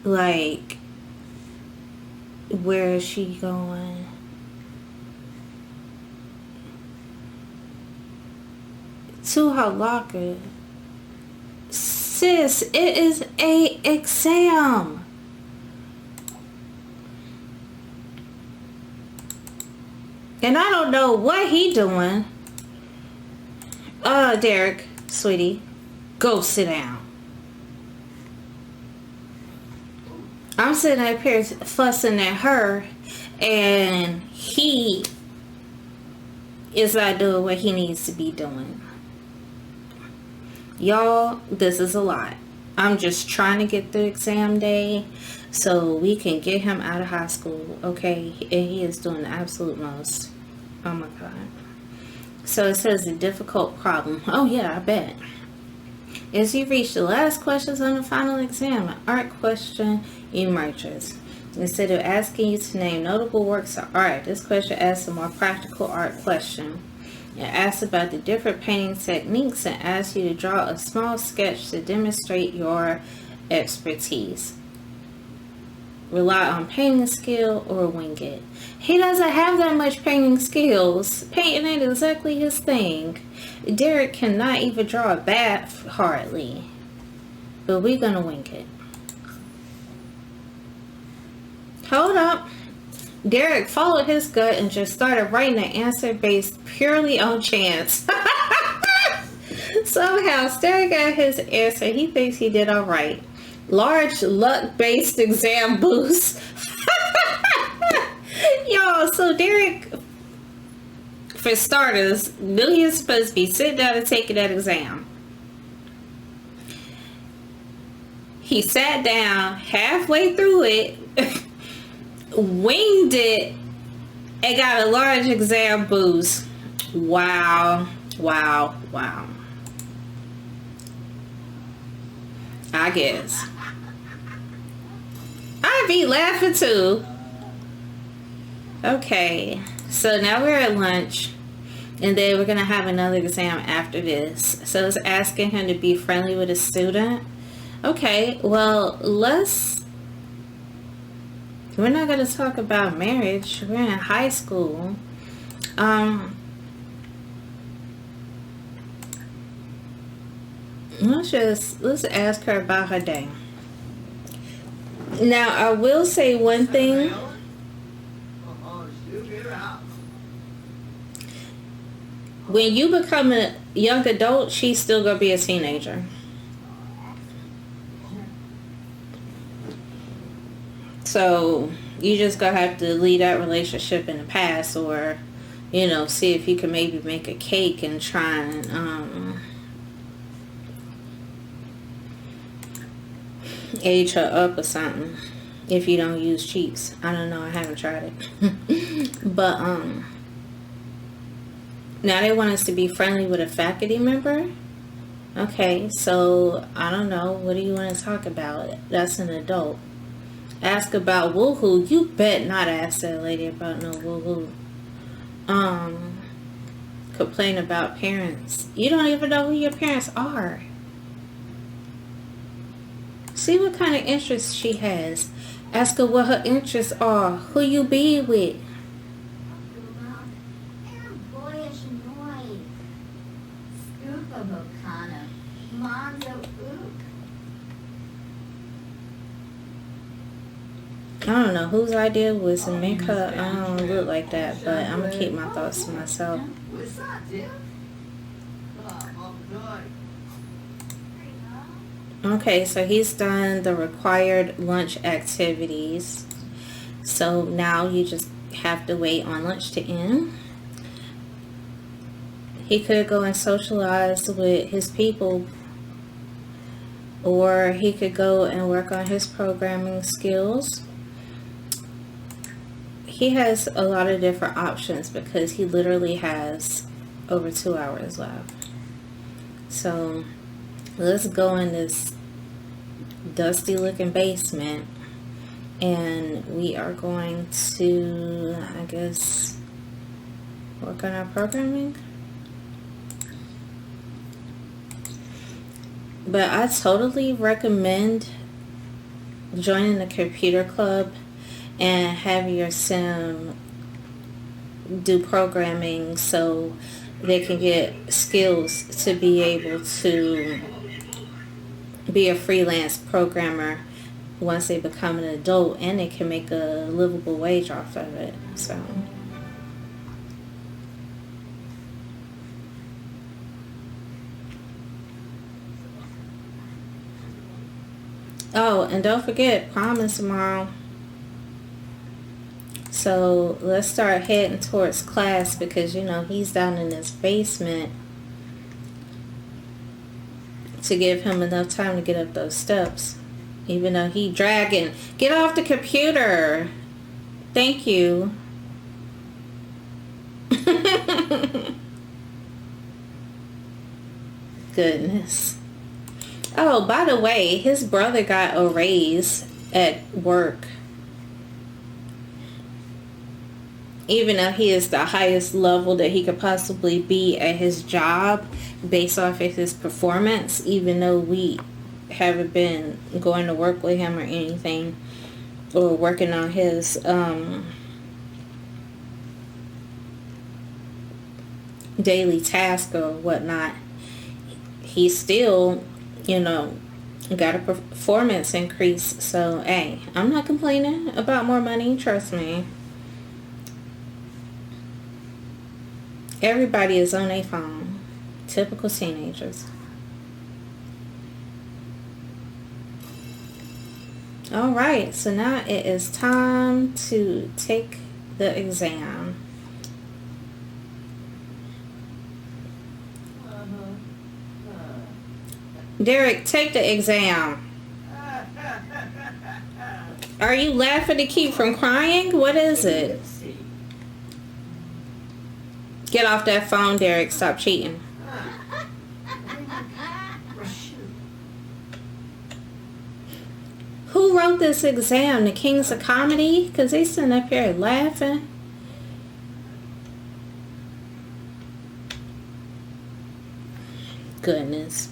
Speaker 1: Like, where is she going? To her locker. Sis, it is a exam. And I don't know what he doing. Derek, sweetie, go sit down. I'm sitting up here fussing at her, and he is not doing what he needs to be doing. Y'all, this is a lot. I'm just trying to get through exam day so we can get him out of high school, okay? And he is doing the absolute most. Oh my God. So it says a difficult problem. Oh yeah, I bet. As you reach the last questions on the final exam, an art question emerges. Instead of asking you to name notable works of art, this question asks a more practical art question. It asks about the different painting techniques and asks you to draw a small sketch to demonstrate your expertise. Rely on painting skill or wing it. He doesn't have that much painting skills. Painting ain't exactly his thing. Derek cannot even draw a bat hardly. But we're gonna wing it. Hold up. Derek followed his gut and just started writing an answer based purely on chance. Somehow, staring at his answer, he thinks he did alright. Large luck-based exam boost. Y'all, so Derek, for starters, knew he was supposed to be sitting down and taking that exam. He sat down halfway through it, winged it, and got a large exam boost. Wow, wow, wow. I guess. I'd be laughing too. Okay, so now we're at lunch, and then we're gonna have another exam after this. So it's asking him to be friendly with a student. Okay, well, we're not gonna talk about marriage. We're in high school. Let's ask her about her day. Now, I will say one thing. When you become a young adult, she's still gonna be a teenager. So you just gonna have to leave that relationship in the past, or see if you can maybe make a cake and try and age her up or something. If you don't use cheeks, I don't know. I haven't tried it, but now they want us to be friendly with a faculty member. Okay, so I don't know. What do you want to talk about? That's an adult. Ask about woohoo. You bet not ask that lady about no woohoo. Complain about parents. You don't even know who your parents are. See what kind of interests she has. Ask her what her interests are. Who you be with. I don't know whose idea was to make her look like that, but I'm going to keep my thoughts to myself. Okay, so he's done the required lunch activities. So now you just have to wait on lunch to end. He could go and socialize with his people, or he could go and work on his programming skills. He has a lot of different options because he literally has over 2 hours left. So let's go in this dusty looking basement, and we are going to, I guess, work on our programming. But I totally recommend joining the computer club and have your sim do programming so they can get skills to be able to be a freelance programmer once they become an adult, and they can make a livable wage off of it. So oh, and don't forget, prom is tomorrow. So let's start heading towards class, because he's down in this basement, to give him enough time to get up those steps, even though he dragging. Get off the computer. Thank you. Goodness. Oh, by the way, his brother got a raise at work, even though he is the highest level that he could possibly be at his job based off of his performance, even though we haven't been going to work with him or anything, or working on his daily task or whatnot. He still got a performance increase. So hey, I'm not complaining about more money, trust me. Everybody is on their phone. Typical teenagers. Alright, so now it is time to take the exam. Derek, take the exam. Are you laughing to keep from crying? What is it? Get off that phone, Derek. Stop cheating. Who wrote this exam? The Kings of Comedy? Because they sitting up here laughing. Goodness.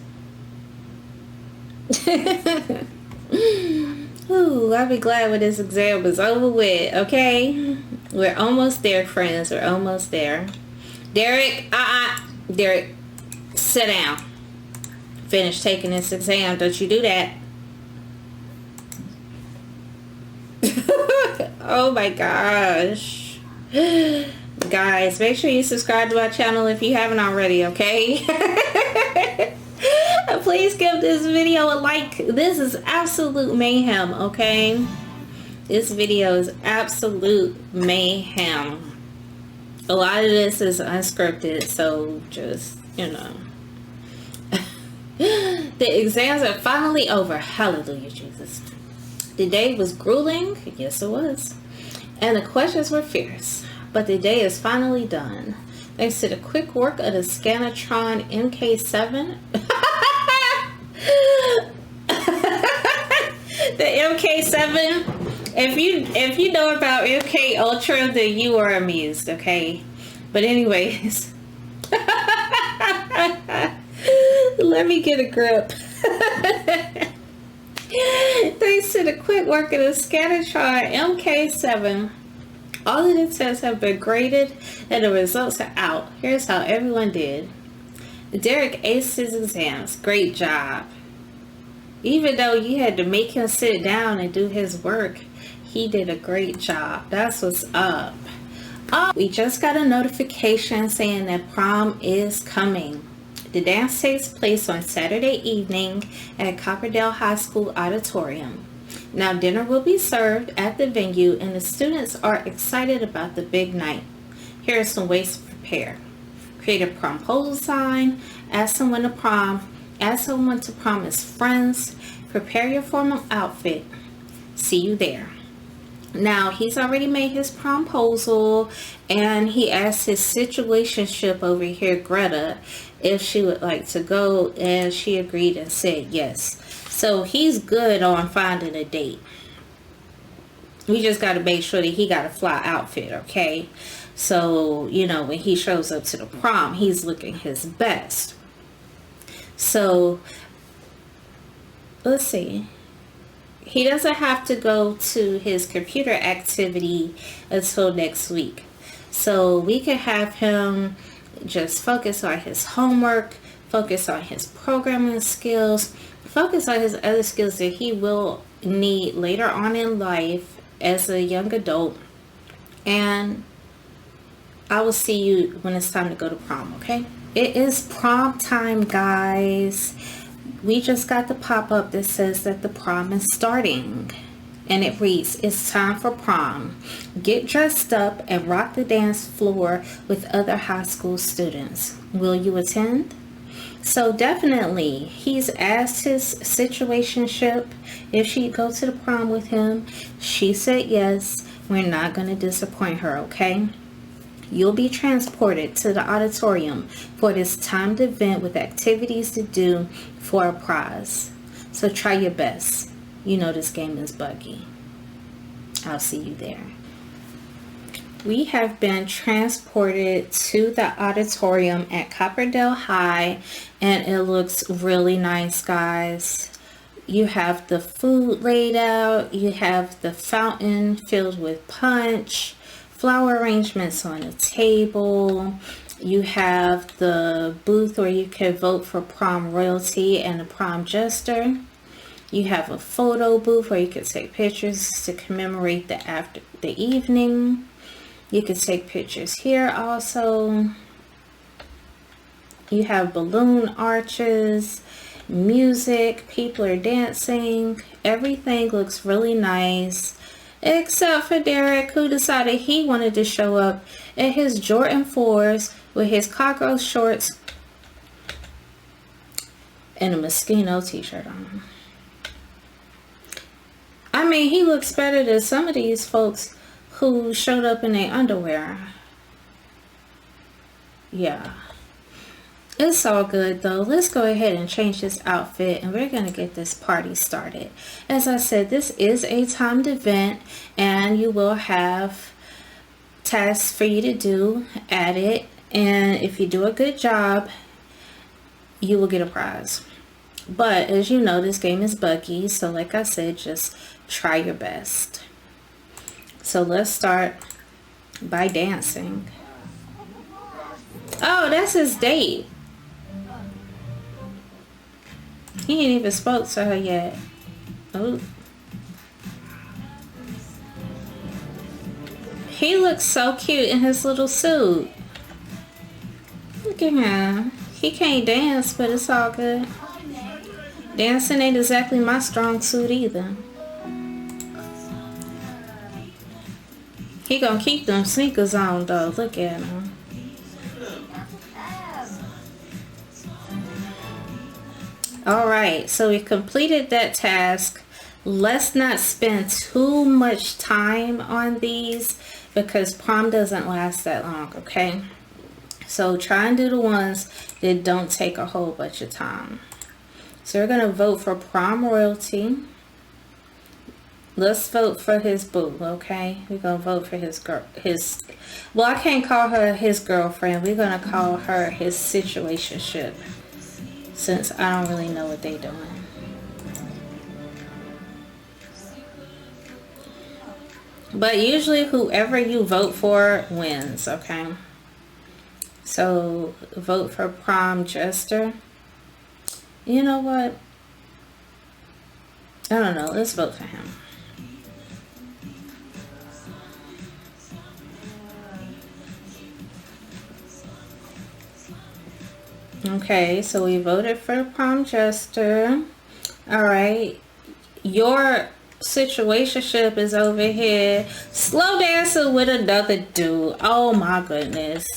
Speaker 1: Ooh, I'll be glad when this exam is over with, okay? We're almost there, friends. We're almost there. Derek, Derek, sit down. Finish taking this exam. Don't you do that. Oh my gosh. Guys, make sure you subscribe to my channel if you haven't already, okay? Please give this video a like. This is absolute mayhem, okay? This video is absolute mayhem. A lot of this is unscripted, so just, you know. The exams are finally over. Hallelujah, Jesus. The day was grueling. Yes, it was. And the questions were fierce. But the day is finally done. Thanks to the quick work of the Scanatron MK7. The MK7. If you know about MK Ultra, then you are amused, okay? But anyways. Let me get a grip. Thanks to the quick work of the Scanatron MK7, all of the tests have been graded and the results are out. Here's how everyone did. Derek aced his exams. Great job. Even though you had to make him sit down and do his work, he did a great job. That's what's up. We just got a notification saying that prom is coming. The dance takes place on Saturday evening at Copperdale High School Auditorium. Now dinner will be served at the venue and the students are excited about the big night. Here are some ways to prepare. Create a promposal sign, ask someone to prom as friends, prepare your formal outfit. See you there. Now, he's already made his promposal and he asked his situationship over here, Greta, if she would like to go, and she agreed and said yes. So he's good on finding a date. We just got to make sure that he got a fly outfit, okay? So, you know, when he shows up to the prom, he's looking his best. So, let's see. He doesn't have to go to his computer activity until next week. So we can have him just focus on his homework, focus on his programming skills, focus on his other skills that he will need later on in life as a young adult. And I will see you when it's time to go to prom, okay? It is prom time, guys. We just got the pop-up that says that the prom is starting. And it reads, it's time for prom. Get dressed up and rock the dance floor with other high school students. Will you attend? So definitely, he's asked his situationship if she'd go to the prom with him. She said yes. We're not going to disappoint her, okay? You'll be transported to the auditorium for this timed event with activities to do for a prize. So try your best. You know this game is buggy. I'll see you there. We have been transported to the auditorium at Copperdale High, and it looks really nice, guys. You have the food laid out. You have the fountain filled with punch, flower arrangements on the table. You have the booth where you can vote for prom royalty and the prom jester. You have a photo booth where you can take pictures to commemorate the evening. You can take pictures here also. You have balloon arches, music, people are dancing. Everything looks really nice. Except for Derek, who decided he wanted to show up in his Jordan 4s with his cockroach shorts and a Moschino t-shirt on. I mean, he looks better than some of these folks who showed up in their underwear. Yeah. It's all good though. Let's go ahead and change this outfit and we're going to get this party started. As I said, this is a timed event and you will have tasks for you to do at it. And if you do a good job, you will get a prize. But as you know, this game is buggy. So like I said, just try your best. So let's start by dancing. Oh, that's his date. He ain't even spoke to her yet. Oh. He looks so cute in his little suit. Look at him. He can't dance, but it's all good. Dancing ain't exactly my strong suit either. He gonna keep them sneakers on though. Look at him. Alright, so we completed that task. Let's not spend too much time on these because prom doesn't last that long, okay? So try and do the ones that don't take a whole bunch of time. So we're going to vote for prom royalty. Let's vote for his boo, okay? We're going to vote for his girl. Well, I can't call her his girlfriend. We're going to call her his situationship, since I don't really know what they're doing. But usually whoever you vote for wins, okay? So vote for prom jester. You know what? I don't know. Let's vote for him. Okay, so we voted for the prom jester. All right. Your situationship is over here slow dancing with another dude. Oh my goodness.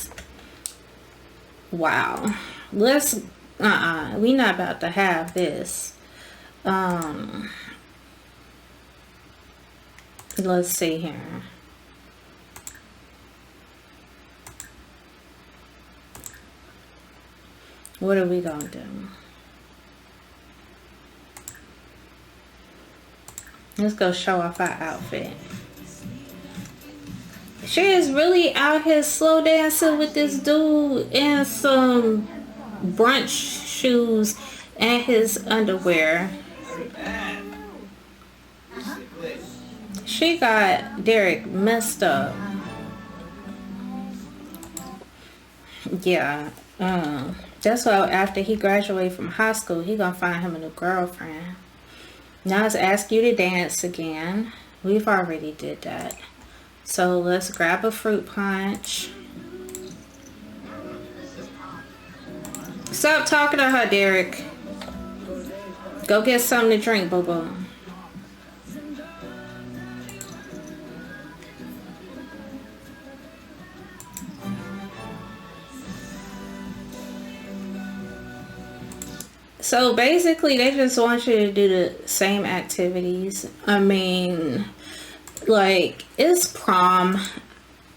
Speaker 1: Wow. Let's we not about to have this. Let's see here. What are we gonna do? Let's go show off our outfit. She is really out here slow dancing with this dude in some brunch shoes and his underwear. She got Derek messed up. Yeah. That's why after he graduated from high school, he gonna find him a new girlfriend. Now it's ask you to dance again. We've already did that. So let's grab a fruit punch. Stop talking to her, Derek. Go get something to drink, boo-boo. So basically, they just want you to do the same activities. I mean, like, it's prom.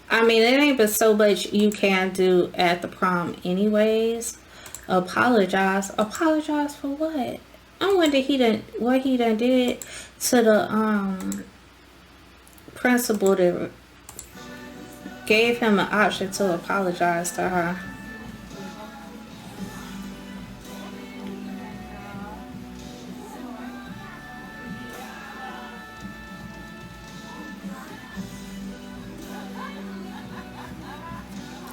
Speaker 1: I mean, it ain't but so much you can do at the prom anyways. Apologize. Apologize for what? I wonder what he done did to the principal that gave him an option to apologize to her.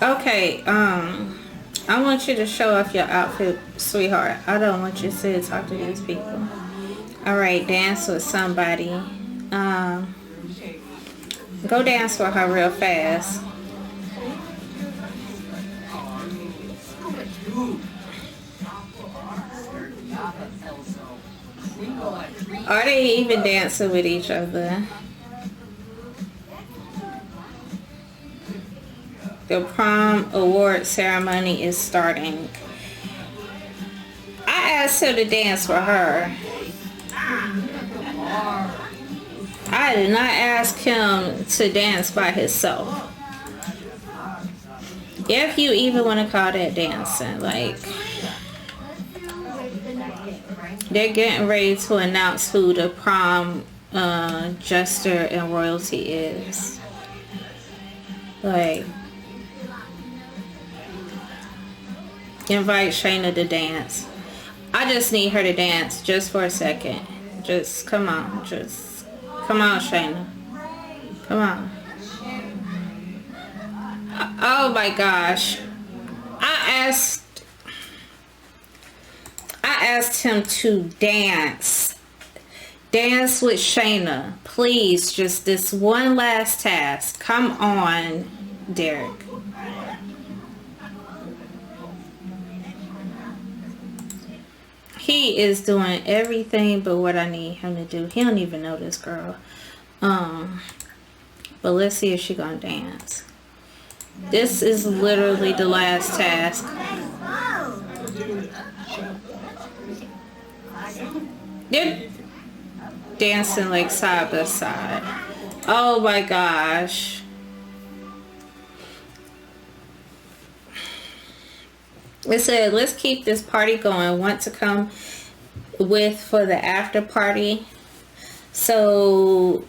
Speaker 1: Okay, I want you to show off your outfit, sweetheart. I don't want you to talk to these people. Alright, dance with somebody. Go dance with her real fast. Are they even dancing with each other? The prom award ceremony is starting. I asked him to dance for her. I did not ask him to dance by himself. If you even want to call that dancing, like, they're getting ready to announce who the prom jester and royalty is. Like, invite Shayna to dance. I just need her to dance just for a second. Just come on. Just come on, Shayna. Come on. Oh my gosh. I asked him to dance. Dance with Shayna. Please, just this one last task. Come on, Derek. He is doing everything but what I need him to do. He don't even know this girl. But let's see if she's gonna dance. This is literally the last task. They're dancing like side by side. Oh my gosh. It said, let's keep this party going. Want to come with for the after party? So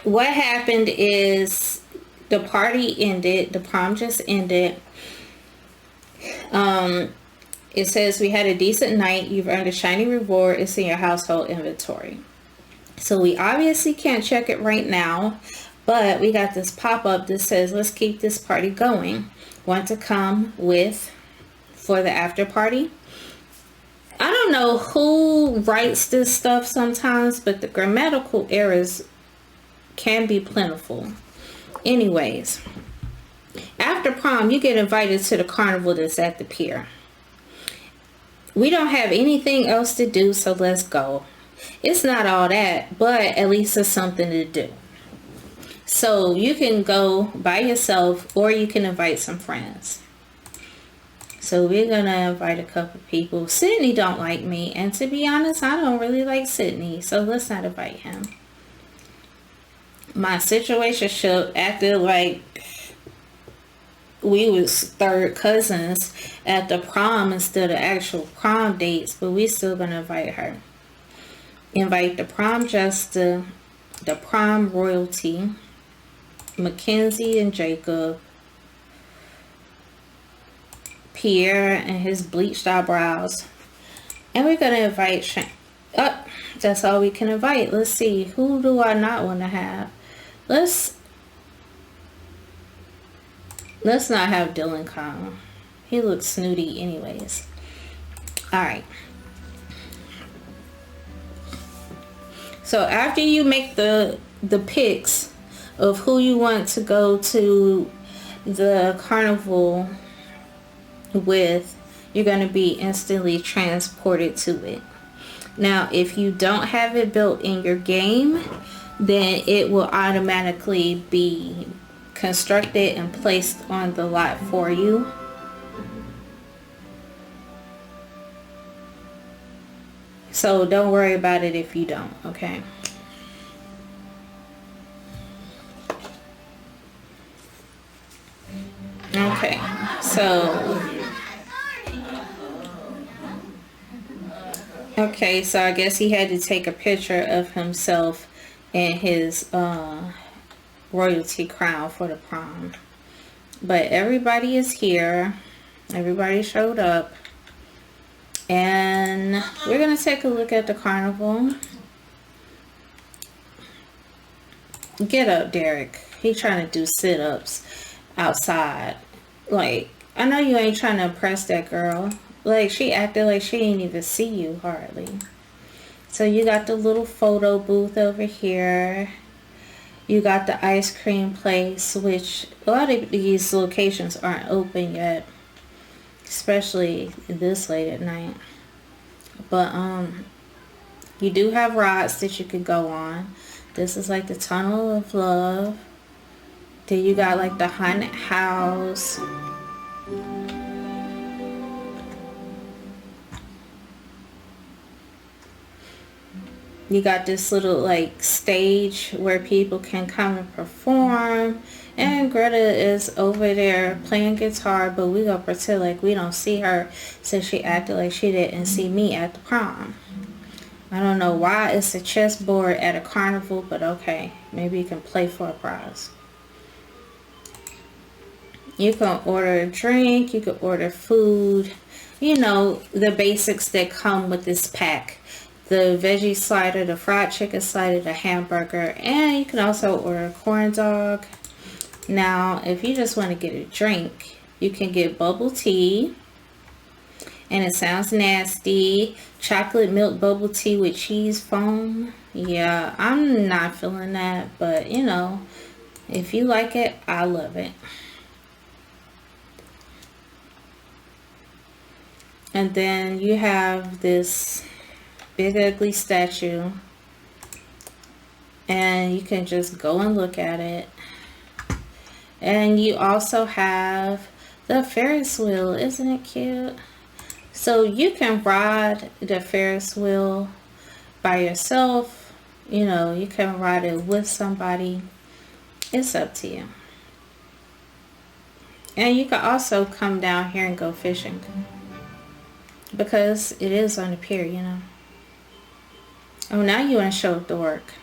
Speaker 1: what happened is the party ended. The prom just ended. It says, we had a decent night. You've earned a shiny reward. It's in your household inventory. So we obviously can't check it right now, but we got this pop-up that says, let's keep this party going. Want to come with for the after party? I don't know who writes this stuff sometimes, but the grammatical errors can be plentiful. Anyways, after prom, you get invited to the carnival that's at the pier. We don't have anything else to do, so let's go. It's not all that, but at least it's something to do. So you can go by yourself or you can invite some friends. So we're going to invite a couple people. Sydney don't like me, and to be honest, I don't really like Sydney, so let's not invite him. My situationship acted like we was third cousins at the prom instead of actual prom dates, but we still gonna invite her. Invite the prom jester, the prom royalty, Mackenzie and Jacob, Pierre and his bleached eyebrows, and we're gonna invite Shane. Oh, that's all we can invite. Let's see, who do I not want to have? Let's not have Dylan come. He looks snooty anyways. Alright. So after you make the picks of who you want to go to the carnival with, you're going to be instantly transported to it. Now, if you don't have it built in your game, then it will automatically be constructed and placed on the lot for you. So don't worry about it if you don't, okay? Okay, so I guess he had to take a picture of himself and his royalty crown for the prom. But everybody is here. Everybody showed up. And we're going to take a look at the carnival. Get up, Derek. He's trying to do sit-ups outside. Like, I know you ain't trying to impress that girl. Like, she acted like she didn't even see you hardly. So you got the little photo booth over here. You got the ice cream place, which a lot of these locations aren't open yet, especially this late at night. But you do have rides that you could go on. This is like the Tunnel of Love. Then you got like the haunted house. You got this little like stage where people can come and perform. And Greta is over there playing guitar, but we gonna pretend like we don't see her since she acted like she didn't see me at the prom. I don't know why it's a chessboard at a carnival, but okay. Maybe you can play for a prize. You can order a drink, you can order food. You know, the basics that come with this pack. The veggie slider, the fried chicken slider, the hamburger, and you can also order a corn dog. Now, if you just want to get a drink, you can get bubble tea, and it sounds nasty. Chocolate milk bubble tea with cheese foam. Yeah, I'm not feeling that, but you know, if you like it, I love it. And then you have this big ugly statue and you can just go and look at it. And you also have the Ferris wheel. Isn't it cute? So you can ride the Ferris wheel by yourself. You know, you can ride it with somebody. It's up to you. And you can also come down here and go fishing, because it is on the pier, you know. Oh, now you want to show up the work.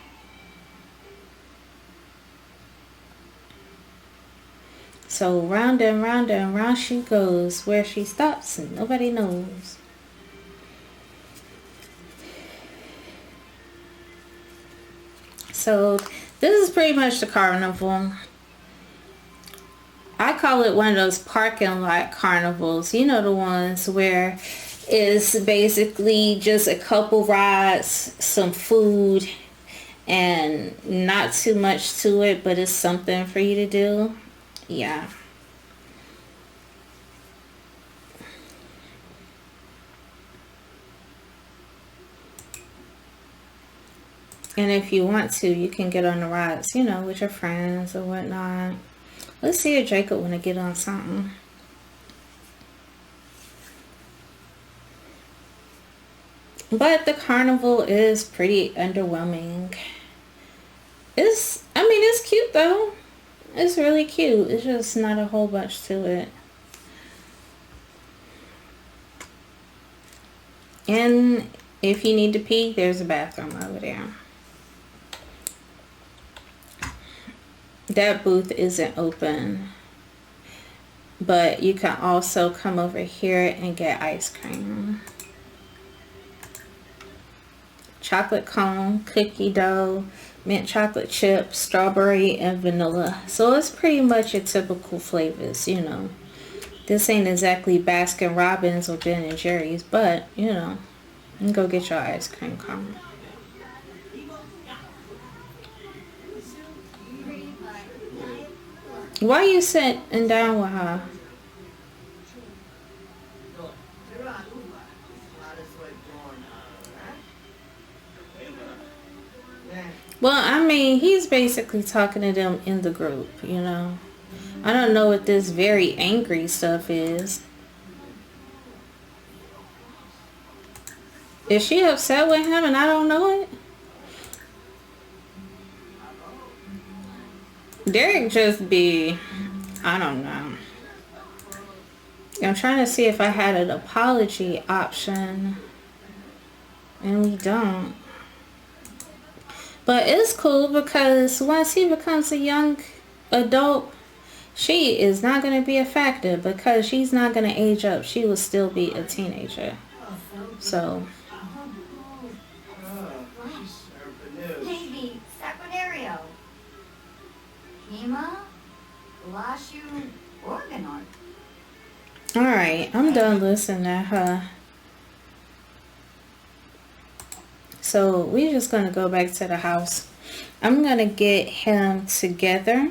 Speaker 1: So round and round and round she goes. Where she stops, nobody knows. So this is pretty much the carnival. I call it one of those parking lot carnivals. You know, the ones where it's basically just a couple rides, some food, and not too much to it, but it's something for you to do. Yeah. And if you want to, you can get on the rides, you know, with your friends or whatnot. Let's see if Jacob want to get on something. But the carnival is pretty underwhelming. It's cute though. It's really cute. It's just not a whole bunch to it. And if you need to pee, there's a bathroom over there. That booth isn't open, but you can also come over here and get ice cream. Chocolate cone, cookie dough, mint chocolate chip, strawberry, and vanilla. So it's pretty much your typical flavors, you know. This ain't exactly Baskin Robbins or Ben and Jerry's, but, you know, you can go get your ice cream cone. Why you sitting down with her? Well, I mean, he's basically talking to them in the group, you know. I don't know what this very angry stuff is. Is she upset with him and I don't know it? Derek just be, I don't know. I'm trying to see if I had an apology option, and we don't. But it's cool because once he becomes a young adult, she is not going to be a factor because she's not going to age up. She will still be a teenager. So.
Speaker 2: Baby, Sacronario. Kima, Lashu, Organon.
Speaker 1: Alright, I'm done listening to her. So we're just going to go back to the house. I'm going to get him together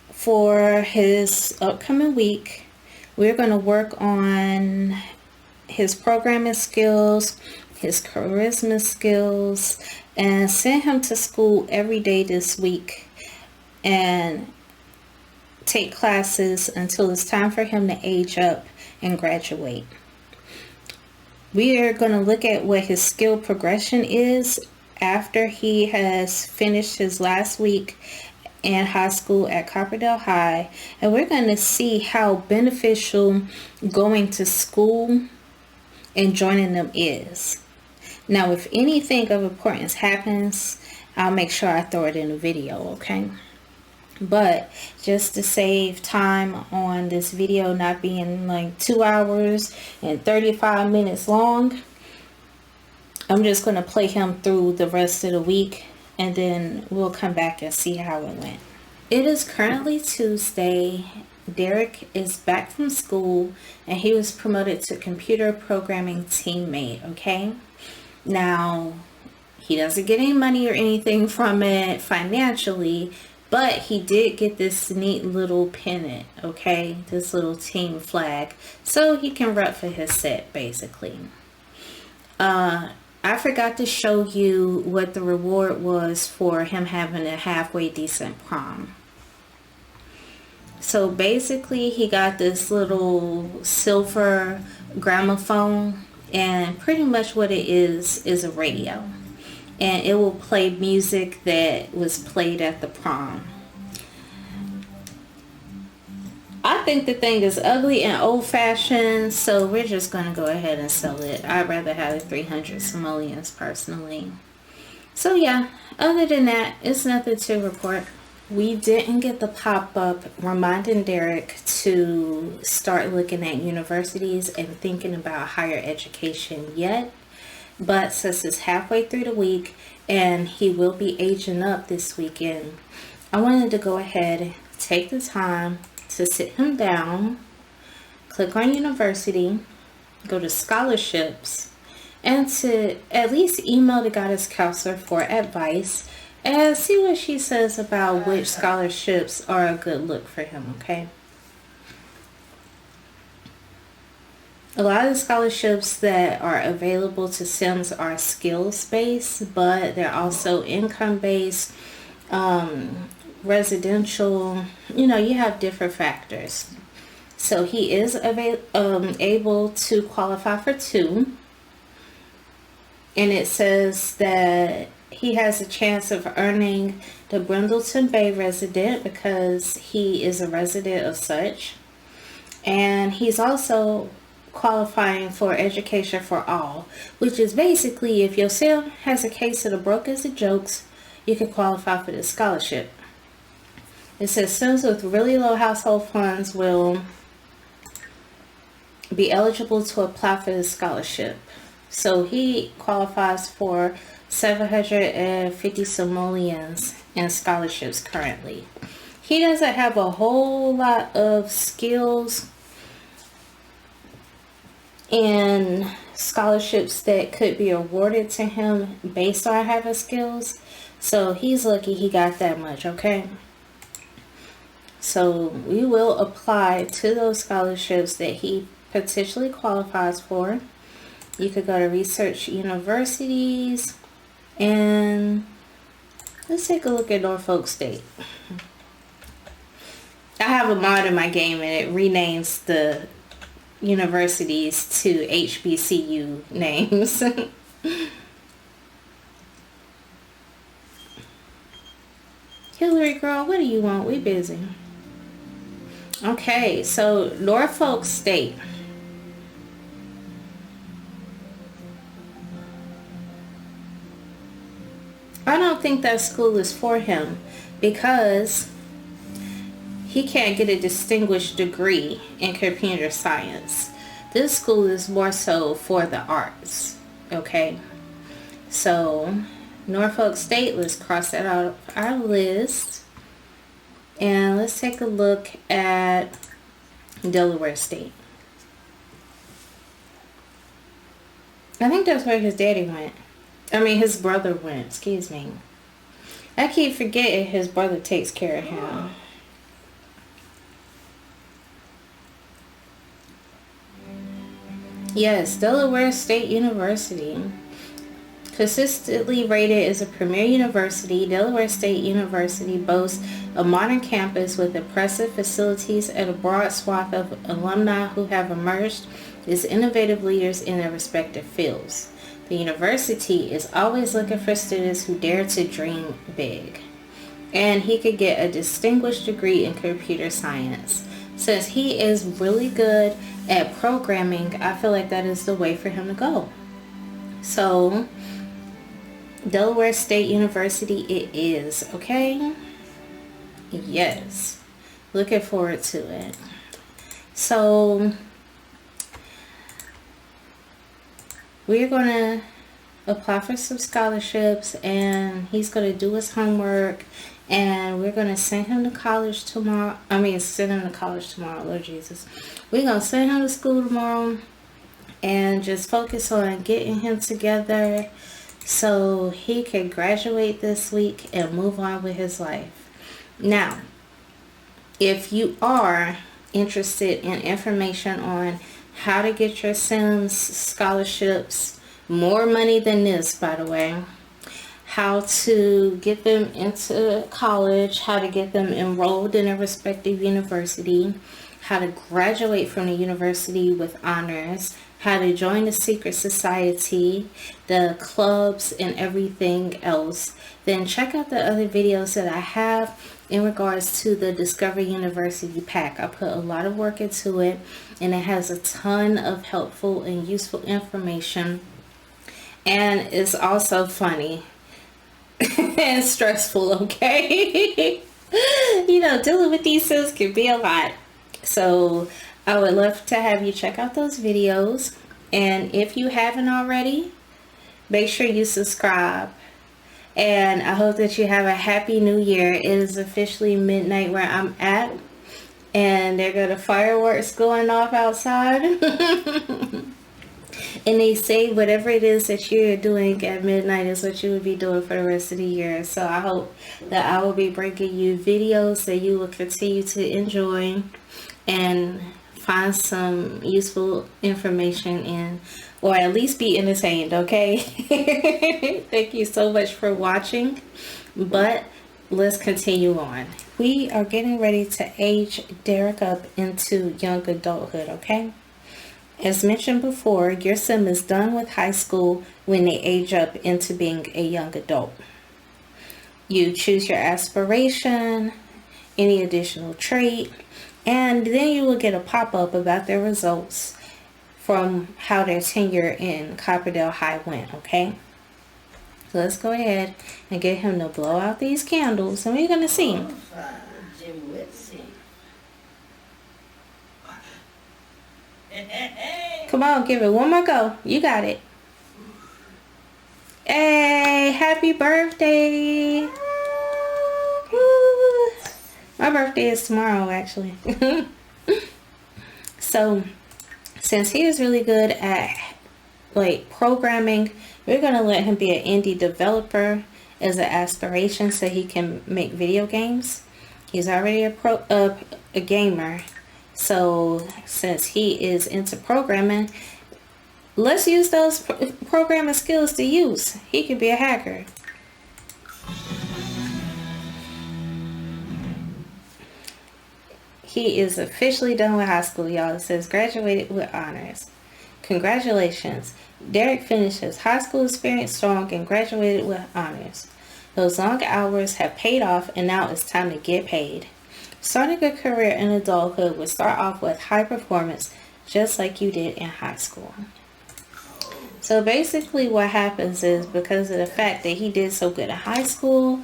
Speaker 1: for his upcoming week. We're going to work on his programming skills, his charisma skills, and send him to school every day this week and take classes until it's time for him to age up and graduate. We are going to look at what his skill progression is after he has finished his last week in high school at Copperdale High, and we're going to see how beneficial going to school and joining them is. Now, if anything of importance happens, I'll make sure I throw it in a video, okay? But just to save time on this video not being like 2 hours and 35 minutes long, I'm just going to play him through the rest of the week, and then we'll come back and see how it went. It is currently Tuesday. Derek is back from school and he was promoted to computer programming teammate, okay? Now, he doesn't get any money or anything from it financially, but he did get this neat little pennant, okay? This little team flag. So he can rep for his set, basically. I forgot to show you what the reward was for him having a halfway decent prom. So basically he got this little silver gramophone, and pretty much what it is a radio, and it will play music that was played at the prom. I think the thing is ugly and old-fashioned, so we're just going to go ahead and sell it. I'd rather have the 300 simoleons personally. So yeah, other than that, it's nothing to report. We didn't get the pop-up reminding Derek to start looking at universities and thinking about higher education yet. But since it's halfway through the week and he will be aging up this weekend, I wanted to go ahead and take the time to sit him down, click on university, go to scholarships, and to at least email the guidance counselor for advice and see what she says about which scholarships are a good look for him, okay? A lot of the scholarships that are available to Sims are skills-based, but they're also income-based, residential. You know, you have different factors. So he is able to qualify for 2. And it says that he has a chance of earning the Brindleton Bay resident because he is a resident of such. And he's also qualifying for education for all, which is basically if your sim has a case of the broke as the jokes, you can qualify for this scholarship. It says Sims with really low household funds will be eligible to apply for this scholarship. So he qualifies for 750 simoleons in scholarships currently. He doesn't have a whole lot of skills and scholarships that could be awarded to him based on having skills. So he's lucky he got that much, okay? So we will apply to those scholarships that he potentially qualifies for. You could go to research universities, and let's take a look at Norfolk State. I have a mod in my game and it renames the universities to HBCU names. Hillary girl, what do you want? We busy. Okay, so Norfolk State. I don't think that school is for him because he can't get a distinguished degree in computer science. This school is more so for the arts. Okay, so Norfolk State, let's cross that out of our list. And let's take a look at Delaware State. I think that's where his daddy went. I mean, his brother went, excuse me. I keep forgetting his brother takes care of him. Yes, Delaware State University. Consistently rated as a premier university, Delaware State University boasts a modern campus with impressive facilities and a broad swath of alumni who have emerged as innovative leaders in their respective fields. The university is always looking for students who dare to dream big. And he could get a distinguished degree in computer science. Since he is really good at programming, I feel like that is the way for him to go. So Delaware State University it is, okay? Yes. Looking forward to it. So we're going to apply for some scholarships, and he's going to do his homework, and we're going to send him to college tomorrow. Send him to college tomorrow, Lord Jesus. We're going to send him to school tomorrow and just focus on getting him together so he can graduate this week and move on with his life. Now, if you are interested in information on how to get your Sims scholarships more money than this, by the way. How to get them into college, how to get them enrolled in a respective university, how to graduate from the university with honors, how to join the secret society, the clubs, and everything else. Then check out the other videos that I have in regards to the Discover University pack. I put a lot of work into it, and it has a ton of helpful and useful information, and it's also funny and stressful, okay? You know, dealing with these things can be a lot. So I would love to have you check out those videos, and if you haven't already, make sure you subscribe. And I hope that you have a happy new year. It is officially midnight where I'm at, and there go the fireworks going off outside. And they say whatever it is that you're doing at midnight is what you will be doing for the rest of the year. So I hope that I will be bringing you videos that you will continue to enjoy and find some useful information in, or at least be entertained, okay? Thank you so much for watching, but let's continue on. We are getting ready to age Derek up into young adulthood, okay? As mentioned before, your sim is done with high school when they age up into being a young adult. You choose your aspiration, any additional trait, and then you will get a pop-up about their results from how their tenure in Copperdale High went, okay? So let's go ahead and get him to blow out these candles, and we're going to see. Come on, give it one more go. You got it. Hey, happy birthday. Woo. My birthday is tomorrow, actually. So, since he is really good at like programming, we're going to let him be an indie developer as an aspiration so he can make video games. He's already a gamer. So since he is into programming, let's use those programming skills to use. He could be a hacker. He is officially done with high school, y'all. It says graduated with honors. Congratulations. Derek finished his high school experience strong and graduated with honors. Those long hours have paid off, and now it's time to get paid. Starting a career in adulthood would start off with high performance, just like you did in high school. So basically what happens is, because of the fact that he did so good in high school,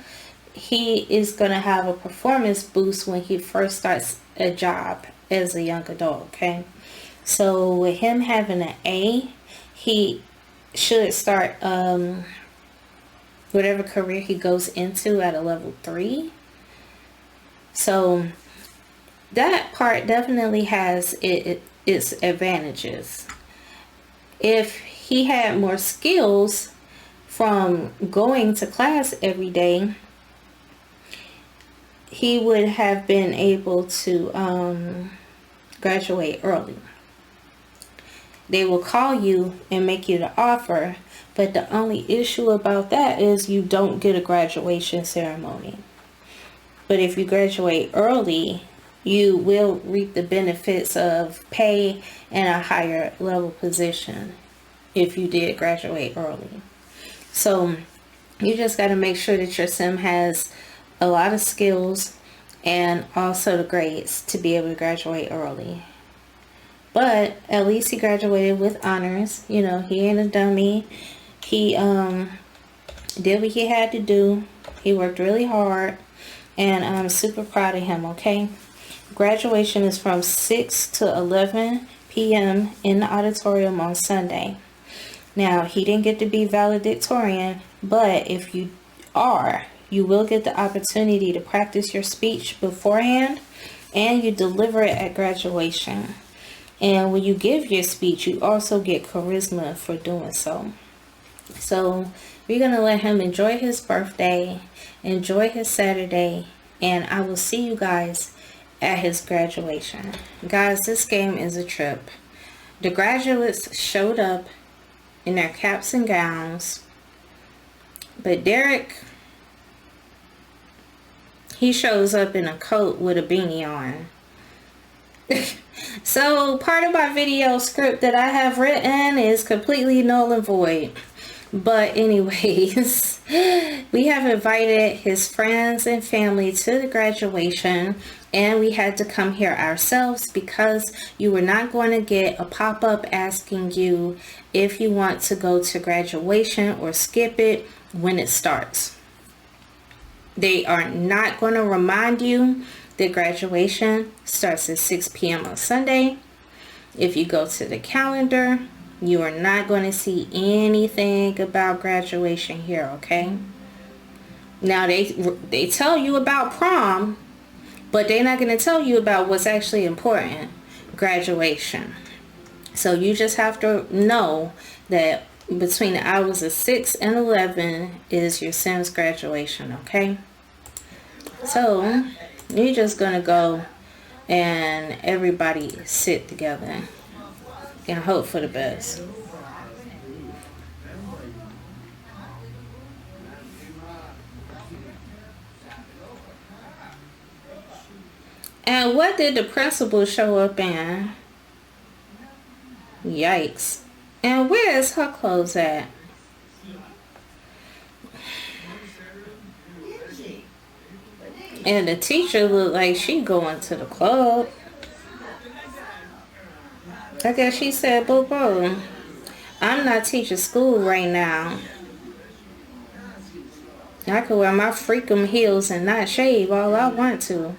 Speaker 1: he is going to have a performance boost when he first starts a job as a young adult, okay? So with him having an A, he should start whatever career he goes into at a level 3. So that part definitely has its advantages. If he had more skills from going to class every day, he would have been able to graduate early. They will call you and make you the offer, but the only issue about that is you don't get a graduation ceremony. But if you graduate early, you will reap the benefits of pay and a higher level position if you did graduate early. So you just got to make sure that your sim has a lot of skills and also the grades to be able to graduate early. But at least he graduated with honors. You know, he ain't a dummy. He did what he had to do. He worked really hard. And I'm super proud of him, okay? Graduation is from 6 to 11 p.m. in the auditorium on Sunday. Now, he didn't get to be valedictorian, but if you are, you will get the opportunity to practice your speech beforehand, and you deliver it at graduation. And when you give your speech, you also get charisma for doing so. So we're going to let him enjoy his birthday, enjoy his Saturday, and I will see you guys at his graduation. Guys, this game is a trip. The graduates showed up in their caps and gowns. But Derek, he shows up in a coat with a beanie on. So part of my video script that I have written is completely null and void. But anyways, we have invited his friends and family to the graduation, and we had to come here ourselves because you were not going to get a pop-up asking you if you want to go to graduation or skip it when it starts. They are not going to remind you that graduation starts at 6 p.m. on Sunday. If you go to the calendar, you are not going to see anything about graduation here, okay? Now, they tell you about prom, but they're not going to tell you about what's actually important, graduation. So you just have to know that between the hours of 6 and 11 is your Sims graduation, okay? So you're just going to go and everybody sit together and hope for the best. And what did the principal show up in? Yikes. And where is her clothes at? And the teacher looked like she going to the club. I guess she said, boo boo, I'm not teaching school right now. I could wear my freakum heels and not shave all I want to.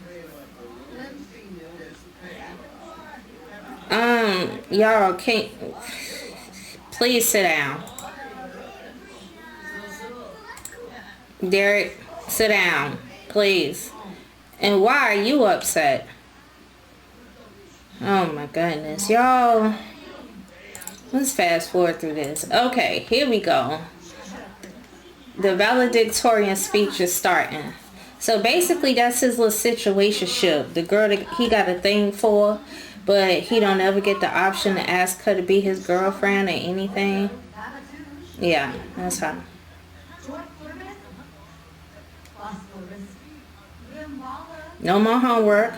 Speaker 1: Y'all can't, please sit down. Derek, sit down, please. And why are you upset? Oh my goodness, y'all. Let's fast forward through this. Okay, here we go. The valedictorian speech is starting. So basically that's his little situationship. The girl that he got a thing for, but he don't ever get the option to ask her to be his girlfriend or anything. Yeah, that's her. No more homework.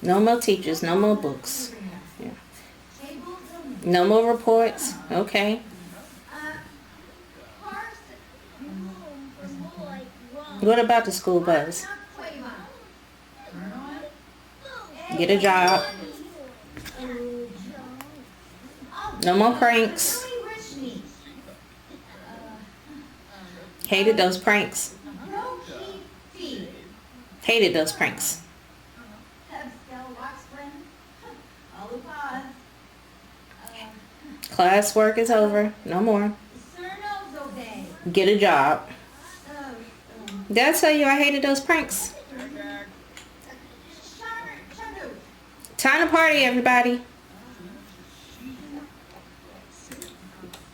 Speaker 1: No more teachers. No more books. Yeah. No more reports. Okay. What about the school bus? Get a job. No more pranks. Hated those pranks. Hated those pranks. Classwork is over. No more. Get a job. Did I tell you I hated those pranks? Time to party, everybody.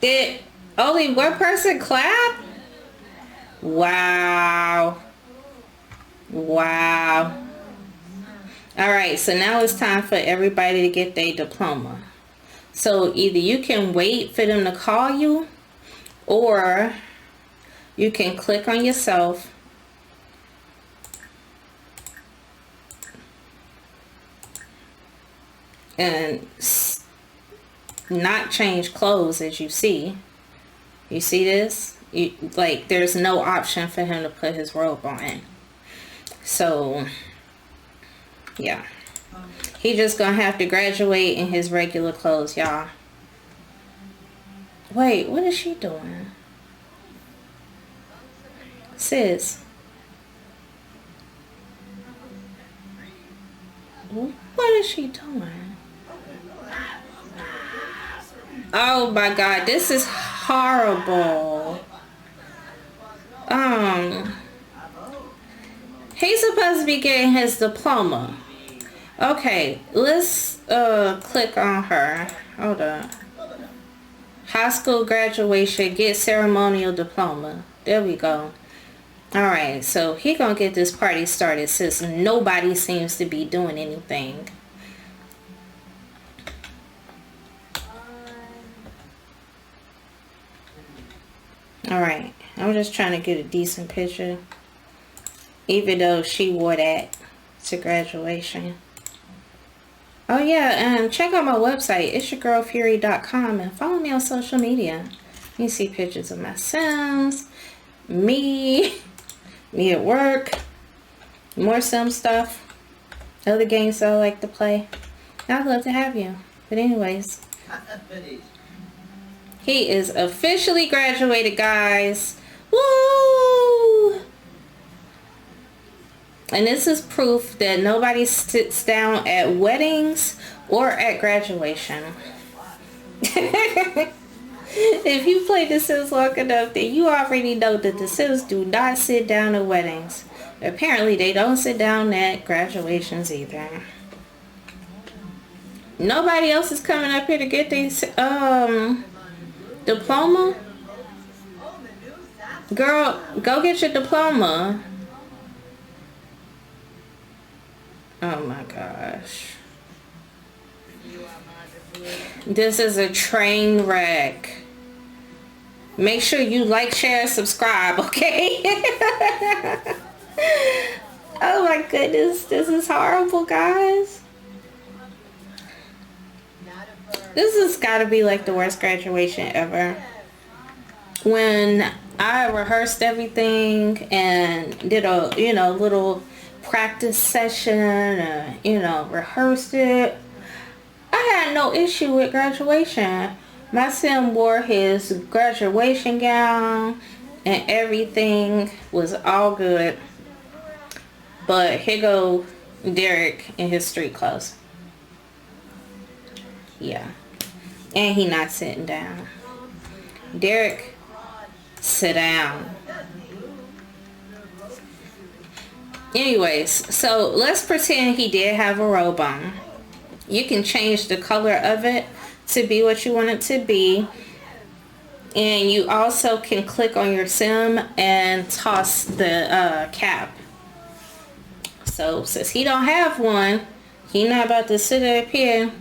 Speaker 1: Did only one person clap? Wow. Wow. Alright, so now it's time for everybody to get their diploma. So either you can wait for them to call you, or you can click on yourself and not change clothes. As you see this, like there's no option for him to put his robe on. So yeah, he just gonna have to graduate in his regular clothes, y'all. Wait, what is she doing? Sis, what is she doing? Oh my God, this is horrible. He's supposed to be getting his diploma. Okay, let's click on her. Hold on. High school graduation, get ceremonial diploma. There we go. Alright, so he gonna get this party started since nobody seems to be doing anything. Alright, I'm just trying to get a decent picture. Even though she wore that to graduation. Oh yeah, and check out my website, itsyourgirlfury.com, and follow me on social media. You can see pictures of my Sims, me at work, more Sim stuff, other games that I like to play. I'd love to have you. But anyways, he is officially graduated, guys. Woo! And this is proof that nobody sits down at weddings or at graduation. If you play The Sims long enough, then you already know that The Sims do not sit down at weddings. Apparently, they don't sit down at graduations either. Nobody else is coming up here to get their diploma. Girl, go get your diploma. Oh my gosh. This is a train wreck. Make sure you like, share, subscribe, okay? Oh my goodness, this is horrible, guys. This has got to be like the worst graduation ever. When I rehearsed everything and did a, little practice session, rehearsed it, I had no issue with graduation. My Sim wore his graduation gown and everything was all good. But here go Derek in his street clothes. Yeah. And he not sitting down. Derek, sit down. Anyways, so let's pretend he did have a robe on. You can change the color of it to be what you want it to be. And you also can click on your Sim and toss the cap. So since he don't have one, he not about to sit up here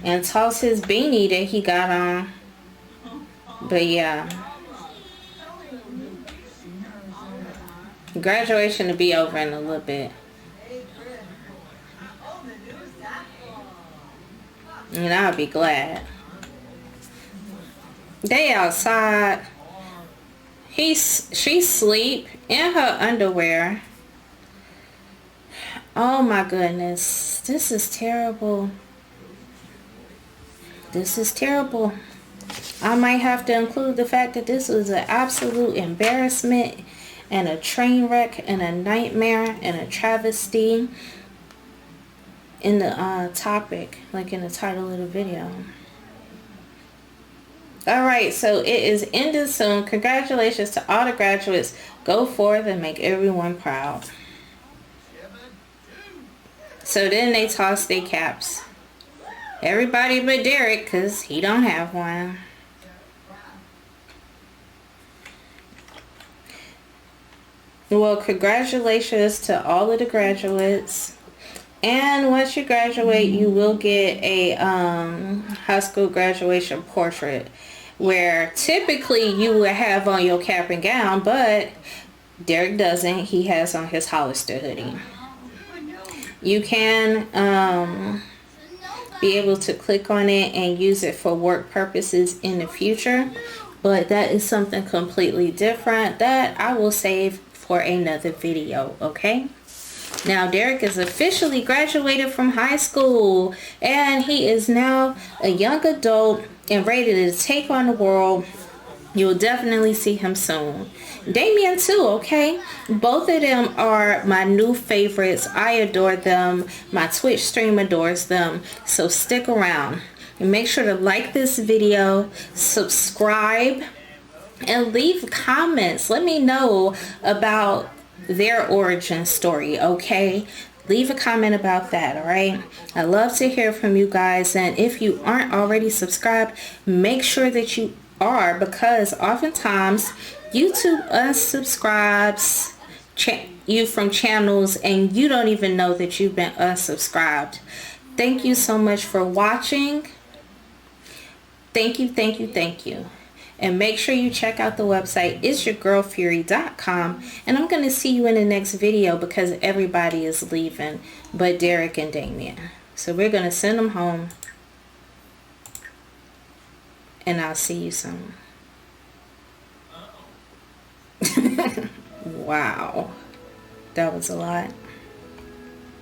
Speaker 1: and toss his beanie that he got on. But yeah. Graduation to be over in a little bit. And I'll be glad. They outside. She sleep in her underwear. Oh my goodness. This is terrible. This is terrible. I might have to include the fact that this was an absolute embarrassment and a train wreck and a nightmare and a travesty in the topic, like in the title of the video. Alright, so it is ending soon. Congratulations to all the graduates. Go forth and make everyone proud. So then they toss their caps. Everybody but Derek, because he don't have one. Well, congratulations to all of the graduates. And once you graduate, you will get a high school graduation portrait, where typically you would have on your cap and gown, but Derek doesn't. He has on his Hollister hoodie. You can be able to click on it and use it for work purposes in the future, but that is something completely different that I will save for another video, okay? Now Derek is officially graduated from high school and he is now a young adult and ready to take on the world. You'll definitely see him soon. Damien too, okay? Both of them are my new favorites. I adore them. My Twitch stream adores them. So stick around. And make sure to like this video, subscribe, and leave comments. Let me know about their origin story, okay? Leave a comment about that, all right? I love to hear from you guys, and if you aren't already subscribed, make sure that you are, because oftentimes YouTube unsubscribes you from channels and you don't even know that you've been unsubscribed. Thank you so much for watching. Thank you, thank you, thank you. And make sure you check out the website isyourgirlfury.com. And I'm going to see you in the next video because everybody is leaving but Derek and Damien. So we're going to send them home. And I'll see you soon. Wow. That was a lot.